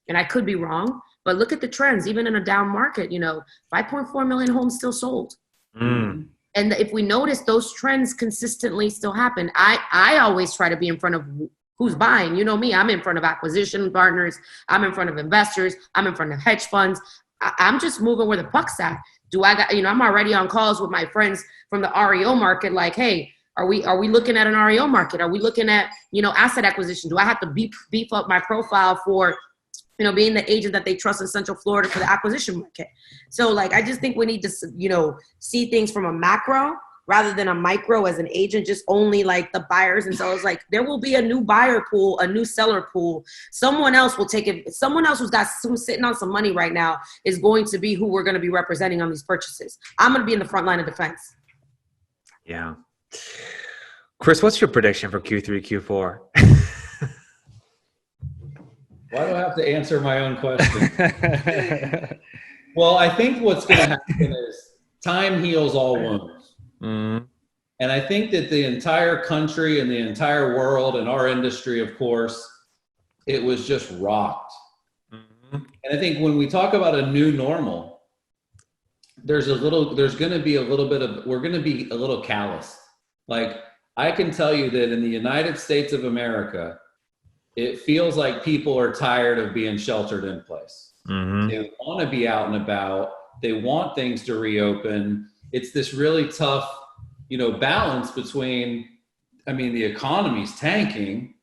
and I could be wrong, but look at the trends. Even in a down market, 5.4 million homes still sold. And if we notice, those trends consistently still happen. I always try to be in front of who's buying. You know me, I'm in front of acquisition partners. I'm in front of investors. I'm in front of hedge funds. I'm just moving where the puck's at. I'm already on calls with my friends from the REO market. Like, hey, are we looking at an REO market? Are we looking at, asset acquisition? Do I have to beef up my profile for, being the agent that they trust in Central Florida for the acquisition market? So like, I just think we need to, see things from a macro rather than a micro as an agent, just only like the buyers and sellers. Like, there will be a new buyer pool, a new seller pool. Someone else will take it. Someone else who's sitting on some money right now is going to be who we're going to be representing on these purchases. I'm going to be in the front line of defense. Yeah. Chris, what's your prediction for Q3, Q4? Why do I have to answer my own question? Well, I think what's going to happen is time heals all wounds. Mm-hmm. And I think that the entire country and the entire world and our industry, of course, it was just rocked. Mm-hmm. And I think when we talk about a new normal, we're going to be a little callous. Like, I can tell you that in the United States of America, it feels like people are tired of being sheltered in place. Mm-hmm. They want to be out and about. They want things to reopen. It's this really tough, balance between, the economy's tanking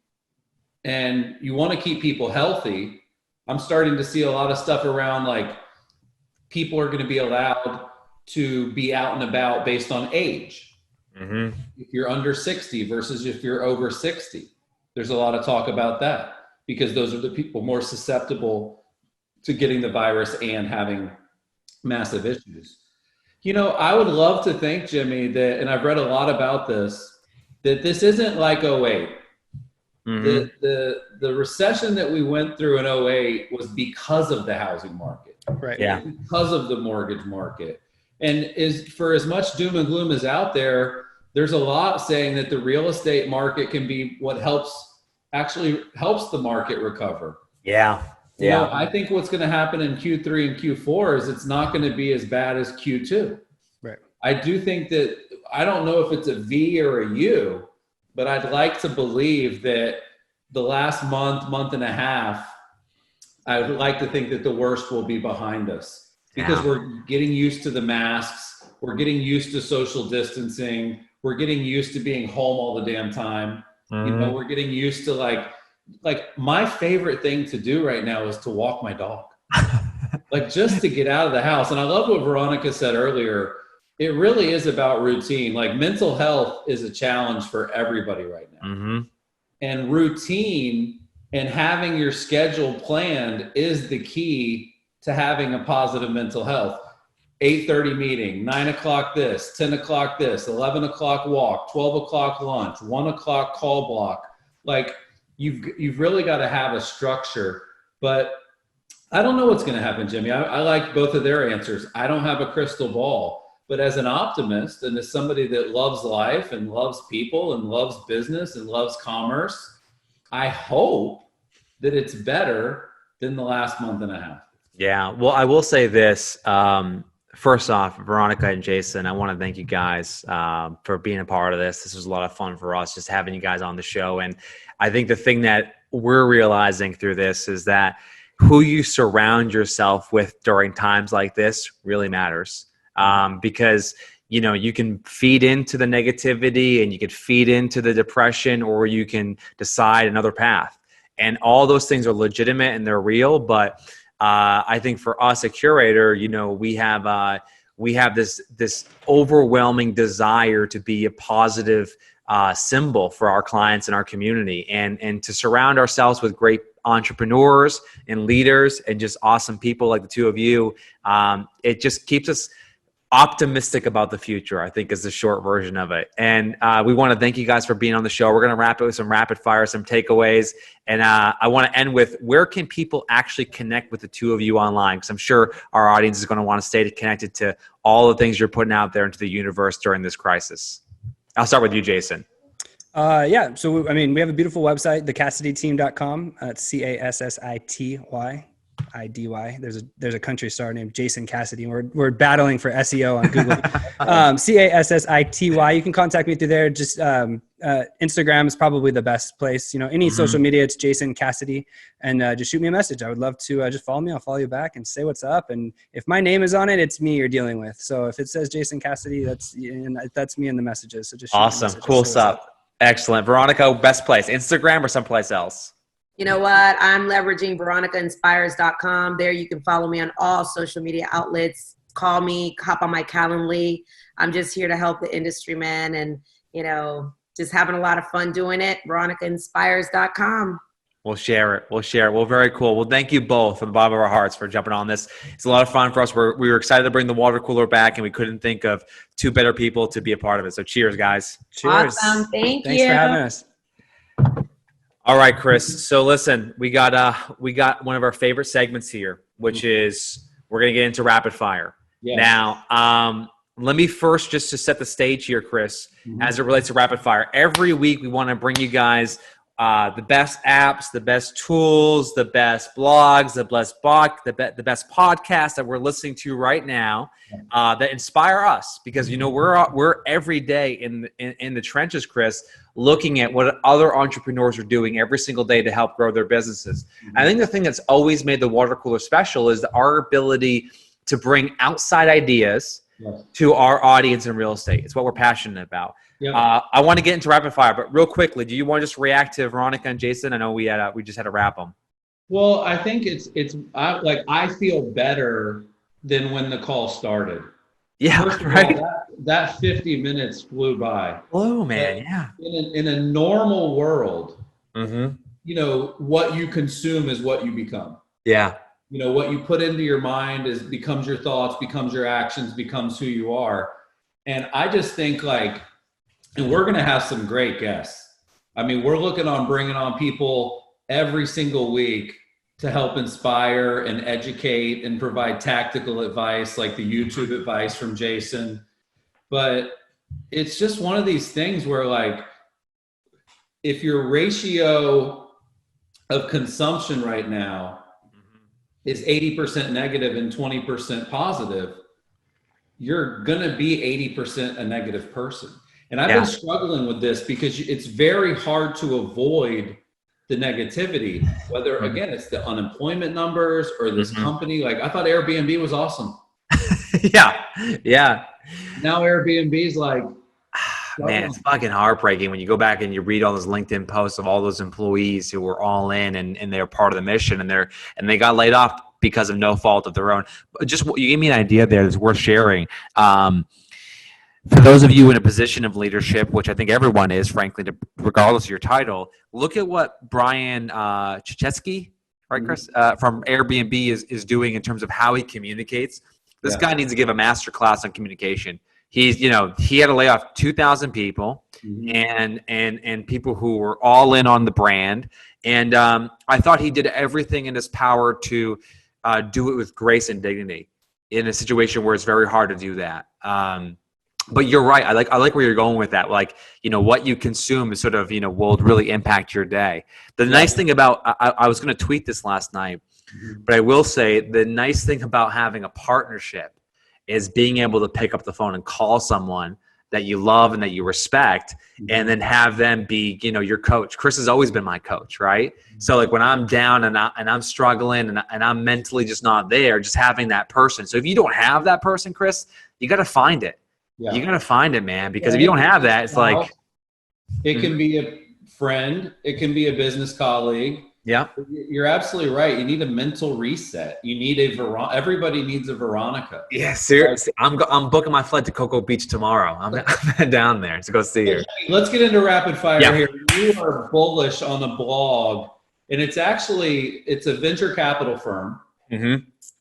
and you want to keep people healthy. I'm starting to see a lot of stuff around, like, people are going to be allowed to be out and about based on age. Mm-hmm. If you're under 60 versus if you're over 60. There's a lot of talk about that because those are the people more susceptible to getting the virus and having massive issues. I would love to think, Jimmy, that, and I've read a lot about this, that this isn't like 08. Mm-hmm. The recession that we went through in 08 was because of the housing market. Right. Yeah. Because of the mortgage market. And for as much doom and gloom as out there, there's a lot saying that the real estate market can be what helps the market recover. Yeah. Yeah. I think what's going to happen in Q3 and Q4 is it's not going to be as bad as Q2. Right. I do think that, I don't know if it's a V or a U, but I'd like to believe that the last month and a half, I would like to think that the worst will be behind us because we're getting used to the masks. We're getting used to social distancing. We're getting used to being home all the damn time. Mm-hmm. We're getting used to like my favorite thing to do right now is to walk my dog, like just to get out of the house. And I love what Veronica said earlier. It really is about routine. Like, mental health is a challenge for everybody right now. Mm-hmm. And routine and having your schedule planned is the key to having a positive mental health. 8:30 meeting, 9 o'clock this, 10 o'clock this, 11 o'clock walk, 12 o'clock lunch, 1 o'clock call block. Like, you've really got to have a structure. But I don't know what's going to happen, Jimmy. I like both of their answers. I don't have a crystal ball. But as an optimist and as somebody that loves life and loves people and loves business and loves commerce, I hope that it's better than the last month and a half. Yeah. Well, I will say this. First off, Veronica and Jason, I want to thank you guys for being a part of this. This was a lot of fun for us, just having you guys on the show. And I think the thing that we're realizing through this is that who you surround yourself with during times like this really matters. Because, you can feed into the negativity and you could feed into the depression, or you can decide another path. And all those things are legitimate and they're real. But I think for us, a curator, we have this overwhelming desire to be a positive symbol for our clients and our community, and to surround ourselves with great entrepreneurs and leaders and just awesome people like the two of you. It just keeps us optimistic about the future, I think, is the short version of it. And we want to thank you guys for being on the show. We're going to wrap it with some rapid fire, some takeaways. And I want to end with, where can people actually connect with the two of you online? Because I'm sure our audience is going to want to stay connected to all the things you're putting out there into the universe during this crisis. I'll start with you, Jason. Yeah. So, I mean, we have a beautiful website, thecassityteam.com. It's CASSITYIDY. There's a country star named Jason Cassity. We're battling for SEO on Google. CASSITY. You can contact me through there. Just Instagram is probably the best place. You know, any social media, it's Jason Cassity, and just shoot me a message. I would love to just follow me. I'll follow you back and say what's up. And if my name is on it, it's me you're dealing with. So if it says Jason Cassity, that's me in the messages. So just shoot me a Awesome. message. Cool stuff. Excellent. Veronica, best place, Instagram or someplace else? You know what? I'm leveraging veronicainspires.com. There you can follow me on all social media outlets. Call me, hop on my Calendly. I'm just here to help the industry, man. And, you know, just having a lot of fun doing it. veronicainspires.com. We'll share it. Well, very cool. Well, thank you both from the bottom of our hearts for jumping on this. It's a lot of fun for us. We were excited to bring the water cooler back, and we couldn't think of two better people to be a part of it. So cheers, guys. Cheers. Awesome. Thanks for having us. All right, Chris. So listen, we got one of our favorite segments here, which is we're going to get into rapid fire. Yeah. Now, let me first just to set the stage here, Chris, as it relates to rapid fire. Every week we want to bring you guys the best apps, the best tools, the best blogs, the best podcasts that we're listening to right now that inspire us, because you know we're every day in the trenches, Chris, looking at what other entrepreneurs are doing every single day to help grow their businesses. I think the thing that's always made the water cooler special is our ability to bring outside ideas to our audience in real estate. It's what we're passionate about. Yeah. I want to get into rapid fire, but real quickly, do you want to just react to Veronica and Jason? I know we just had to wrap them. Well, I think I feel better than when the call started. Yeah, First of right. all, that 50 minutes flew by. Whoa, man. Yeah. In a normal world, Mm-hmm. you know, what you consume is what you become. Yeah. You know, what you put into your mind becomes your thoughts, becomes your actions, becomes who you are. And I just think and we're going to have some great guests. I mean, we're looking on bringing on people every single week to help inspire and educate and provide tactical advice, like the YouTube advice from Jason. But it's just one of these things where if your ratio of consumption right now is 80% negative and 20% positive, you're going to be 80% a negative person. And I've been struggling with this because it's very hard to avoid the negativity, whether, again, it's the unemployment numbers or this company. I thought Airbnb was awesome. Yeah. Now Airbnb's man, it's fucking heartbreaking when you go back and you read all those LinkedIn posts of all those employees who were all in and they're part of the mission and they got laid off because of no fault of their own. But just you gave me an idea there that's worth sharing. For those of you in a position of leadership, which I think everyone is, frankly, regardless of your title, look at what Brian Chechesky, right, Chris, from Airbnb is doing in terms of how he communicates. This guy needs to give a master class on communication. He had to lay off 2,000 people and people who were all in on the brand. And I thought he did everything in his power to do it with grace and dignity in a situation where it's very hard to do that. But you're right. I like where you're going with that. What you consume is sort of, will really impact your day. The nice thing about, I was going to tweet this last night, but I will say the nice thing about having a partnership is being able to pick up the phone and call someone that you love and that you respect, and then have them be, your coach. Chris has always been my coach, right? So when I'm down and I'm struggling and I'm mentally just not there, just having that person. So if you don't have that person, Chris, you got to find it. Yeah. You got to find it, man, because if you don't have that, it's it can be a friend. It can be a business colleague. Yeah. You're absolutely right. You need a mental reset. You need everybody needs a Veronica. Yeah, seriously. I'm booking my flight to Cocoa Beach tomorrow. I'm down there to go see her. Let's get into rapid fire here. You are bullish on a blog, and it's a venture capital firm.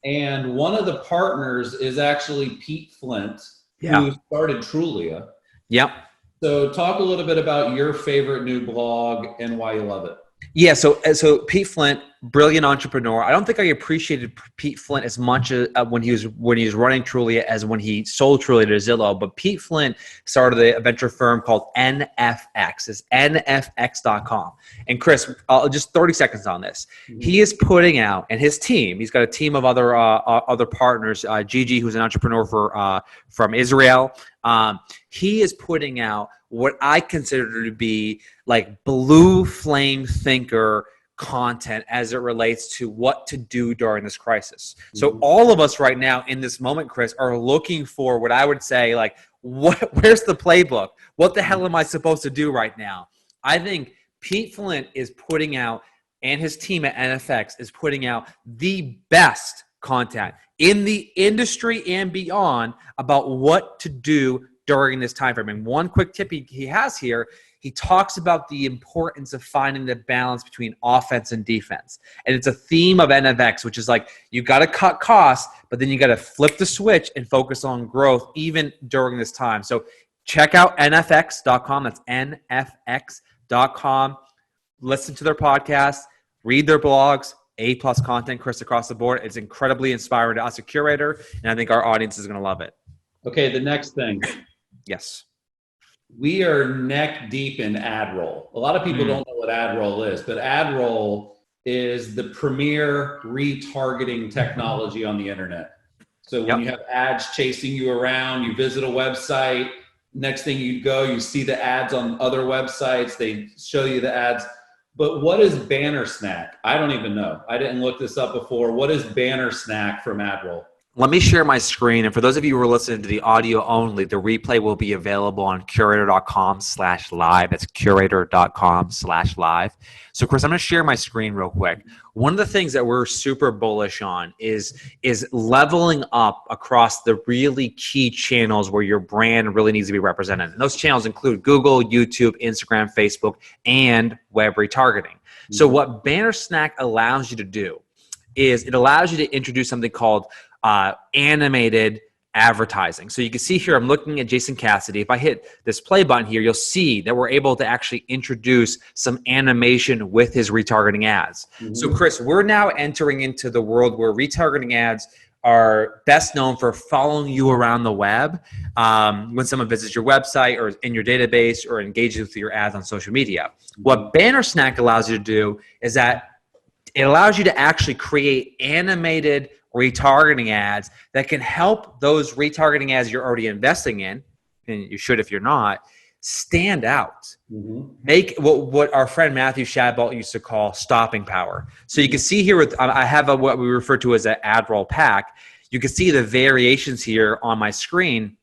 And one of the partners is actually Pete Flint, who started Trulia. Yep. So talk a little bit about your favorite new blog and why you love it. Yeah, so Pete Flint brilliant entrepreneur. I don't think I appreciated Pete Flint as much when he was running Trulia as when he sold Trulia to Zillow. But Pete Flint started a venture firm called NFX. It's NFX.com. And Chris, just 30 seconds on this. He is putting out, and his team. He's got a team of other partners. Gigi, who's an entrepreneur from Israel. He is putting out what I consider to be like blue flame thinker content as it relates to what to do during this crisis. So all of us right now in this moment, Chris, are looking for what I would say, like, where's the playbook? What the hell am I supposed to do right now? I think Pete Flint is putting out, and his team at NFX is putting out the best content in the industry and beyond about what to do during this time frame. And one quick tip he has here, he talks about the importance of finding the balance between offense and defense. And it's a theme of NFX, which is like, you got to cut costs, but then you got to flip the switch and focus on growth even during this time. So check out NFX.com. That's NFX.com. Listen to their podcast, read their blogs, A+ content, Chris, across the board. It's incredibly inspiring to us, a curator, and I think our audience is going to love it. Okay, the next thing. Yes. We are neck deep in ad roll. A lot of people don't know what ad roll is, but ad roll is the premier retargeting technology on the internet. So when you have ads chasing you around, you visit a website, next thing you go, you see the ads on other websites, they show you the ads. But what is banner snack? I don't even know. I didn't look this up before. What is banner snack from ad roll? Let me share my screen. And for those of you who are listening to the audio only, the replay will be available on curator.com/live. That's curator.com/live. So Chris, I'm going to share my screen real quick. One of the things that we're super bullish on is leveling up across the really key channels where your brand really needs to be represented. And those channels include Google, YouTube, Instagram, Facebook, and web retargeting. So what Banner Snack allows you to do is it allows you to introduce something called animated advertising. So you can see here, I'm looking at Jason Cassity. If I hit this play button here, you'll see that we're able to actually introduce some animation with his retargeting ads. So Chris, we're now entering into the world where retargeting ads are best known for following you around the web when someone visits your website or in your database or engages with your ads on social media. What Banner Snack allows you to do is that it allows you to actually create animated retargeting ads that can help those retargeting ads you're already investing in, and you should if you're not, stand out. Make what our friend Matthew Shadbolt used to call stopping power. So you can see here, I have what we refer to as an ad roll pack. You can see the variations here on my screen,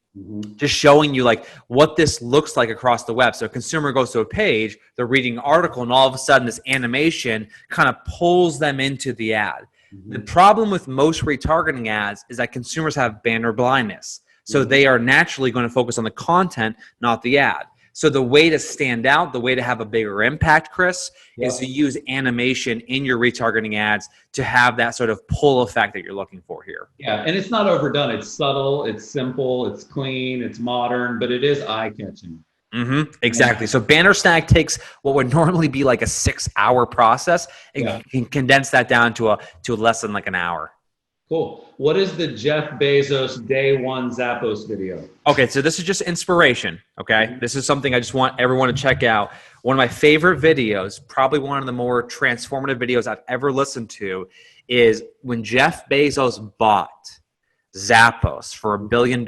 just showing you like what this looks like across the web. So a consumer goes to a page, they're reading an article, and all of a sudden this animation kind of pulls them into the ad. The problem with most retargeting ads is that consumers have banner blindness. So they are naturally going to focus on the content, not the ad. So the way to stand out, the way to have a bigger impact, Chris, is to use animation in your retargeting ads to have that sort of pull effect that you're looking for here. Yeah, and it's not overdone. It's subtle, it's simple, it's clean, it's modern, but it is eye-catching. Exactly. So Banner Snack takes what would normally be like a 6-hour process and can condense that down to less than like an hour. Cool. What is the Jeff Bezos day one Zappos video? Okay, so this is just inspiration, okay? This is something I just want everyone to check out. One of my favorite videos, probably one of the more transformative videos I've ever listened to, is when Jeff Bezos bought Zappos for $1 billion.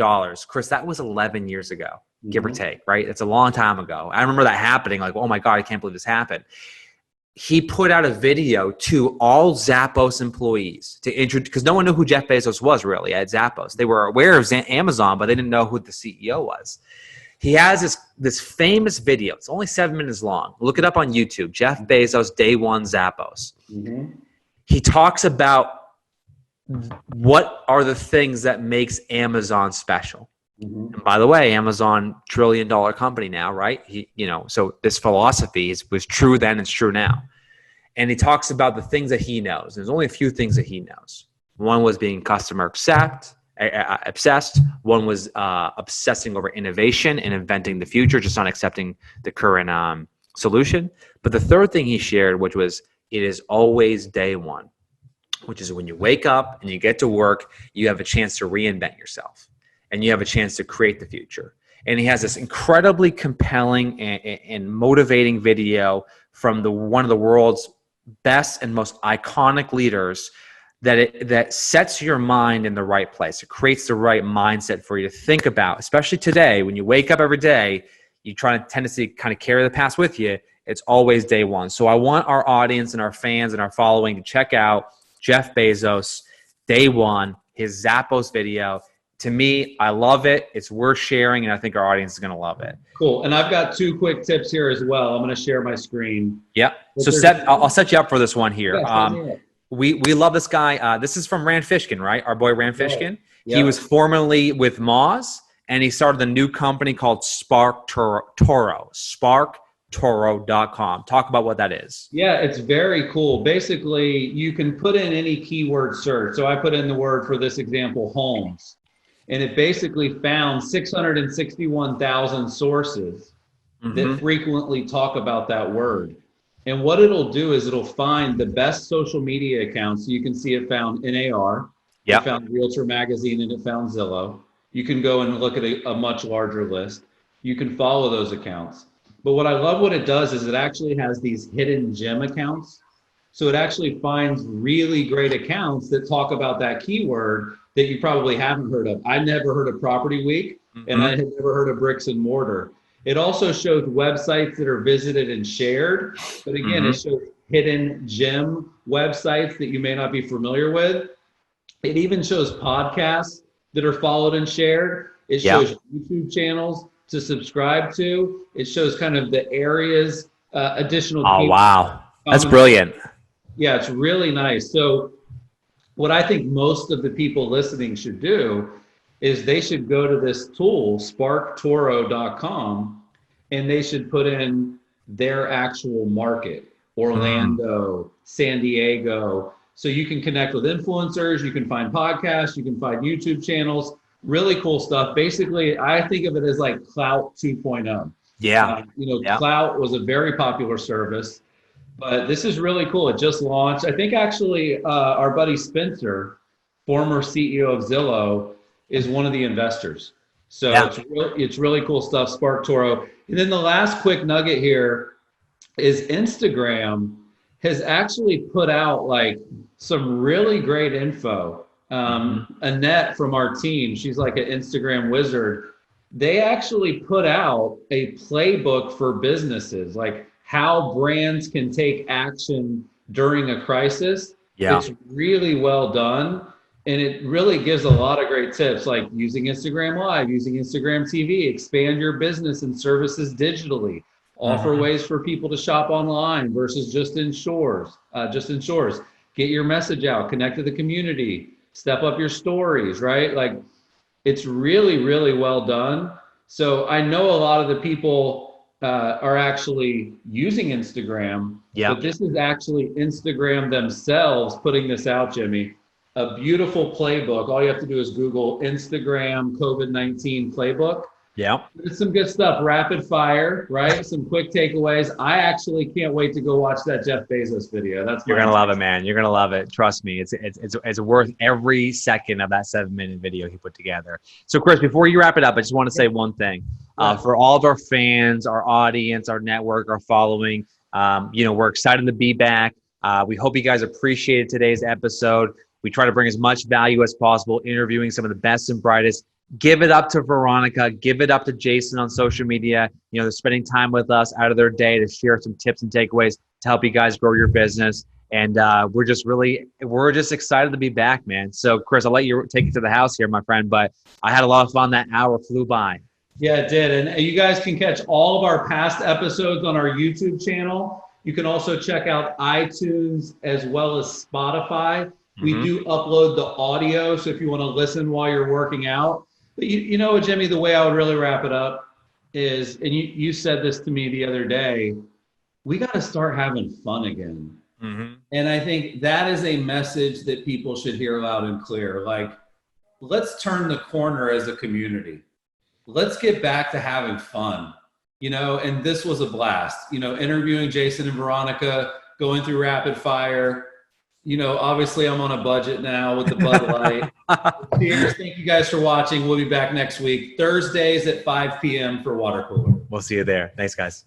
Chris, that was 11 years ago. Give or take, right? It's a long time ago. I remember that happening, like, oh my God, I can't believe this happened. He put out a video to all Zappos employees to introduce, because no one knew who Jeff Bezos was really at Zappos. They were aware of Amazon, but they didn't know who the CEO was. He has this famous video. It's only 7 minutes long. Look it up on YouTube. Jeff Bezos, day one Zappos. He talks about what are the things that makes Amazon special. And by the way, Amazon, $1 trillion company now, right? So this philosophy was true then, it's true now. And he talks about the things that he knows. There's only a few things that he knows. One was being customer obsessed. One was obsessing over innovation and inventing the future, just not accepting the current solution. But the third thing he shared, which was it is always day one, which is when you wake up and you get to work, you have a chance to reinvent yourself and you have a chance to create the future. And he has this incredibly compelling and motivating video from one of the world's best and most iconic leaders that sets your mind in the right place. It creates the right mindset for you to think about, especially today when you wake up every day, you try to tendency to kind of carry the past with you. It's always day one. So I want our audience and our fans and our following to check out Jeff Bezos, day one, his Zappos video. To me, I love it. It's worth sharing, and I think our audience is going to love it. Cool. And I've got 2 quick tips here as well. I'm going to share my screen. Yep. So I'll set you up for this one here. We love this guy. This is from Rand Fishkin, right? Our boy Rand Fishkin. Right. Yep. He was formerly with Moz, and he started a new company called Spark Toro. SparkToro.com. Talk about what that is. Yeah, it's very cool. Basically, you can put in any keyword search. So I put in the word for this example, homes. And it basically found 661,000 sources that frequently talk about that word. And what it'll do is it'll find the best social media accounts. So you can see it found NAR, it found Realtor Magazine, and it found Zillow. You can go and look at a much larger list. You can follow those accounts. But what I love what it does is it actually has these hidden gem accounts. So it actually finds really great accounts that talk about that keyword that you probably haven't heard of. I never heard of Property Week, and I had never heard of Bricks and Mortar. It also shows websites that are visited and shared. But again, it shows hidden gem websites that you may not be familiar with. It even shows podcasts that are followed and shared. It shows YouTube channels to subscribe to. It shows kind of the areas, additional. Oh, wow. That's brilliant. Yeah, it's really nice. So what I think most of the people listening should do is they should go to this tool, SparkToro.com, and they should put in their actual market, Orlando, San Diego. So you can connect with influencers, you can find podcasts, you can find YouTube channels, really cool stuff. Basically, I think of it as like Clout 2.0. Yeah. Clout was a very popular service, but this is really cool. It just launched. I think actually our buddy Spencer, former CEO of Zillow, is one of the investors. So it's really cool stuff, Spark Toro. And then the last quick nugget here is Instagram has actually put out like some really great info. Annette from our team, she's like an Instagram wizard. They actually put out a playbook for businesses, like how brands can take action during a crisis. It's really well done. And it really gives a lot of great tips, like using Instagram Live, using Instagram TV, expand your business and services digitally, offer ways for people to shop online versus just in stores. Get your message out, connect to the community, step up your stories, right? Like it's really, really well done. So I know a lot of the people are actually using Instagram, but this is actually Instagram themselves putting this out, Jimmy. A beautiful playbook. All you have to do is Google Instagram COVID-19 playbook. It's some good stuff. Rapid fire, right? Some quick takeaways. I actually can't wait to go watch that Jeff Bezos video. You're gonna love it, man. You're gonna love it. Trust me. It's worth every second of that 7-minute video he put together. So, Chris, before you wrap it up, I just want to say one thing. For all of our fans, our audience, our network, our following, we're excited to be back. We hope you guys appreciated today's episode. We try to bring as much value as possible, interviewing some of the best and brightest. Give it up to Veronica. Give it up to Jason on social media. They're spending time with us out of their day to share some tips and takeaways to help you guys grow your business. And we're just excited to be back, man. So, Chris, I'll let you take it to the house here, my friend. But I had a lot of fun. That hour flew by. Yeah, it did. And you guys can catch all of our past episodes on our YouTube channel. You can also check out iTunes as well as Spotify. We do upload the audio, so if you want to listen while you're working out. But you know what, Jimmy, the way I would really wrap it up is, and you said this to me the other day, we got to start having fun again. And I think that is a message that people should hear loud and clear. Like, let's turn the corner as a community. Let's get back to having fun, and this was a blast. Interviewing Jason and Veronica going through rapid fire. You know, obviously I'm on a budget now with the Bud Light. Cheers. Thank you guys for watching. We'll be back next week, Thursdays at 5 p.m. for Water Cooler. We'll see you there. Thanks, guys.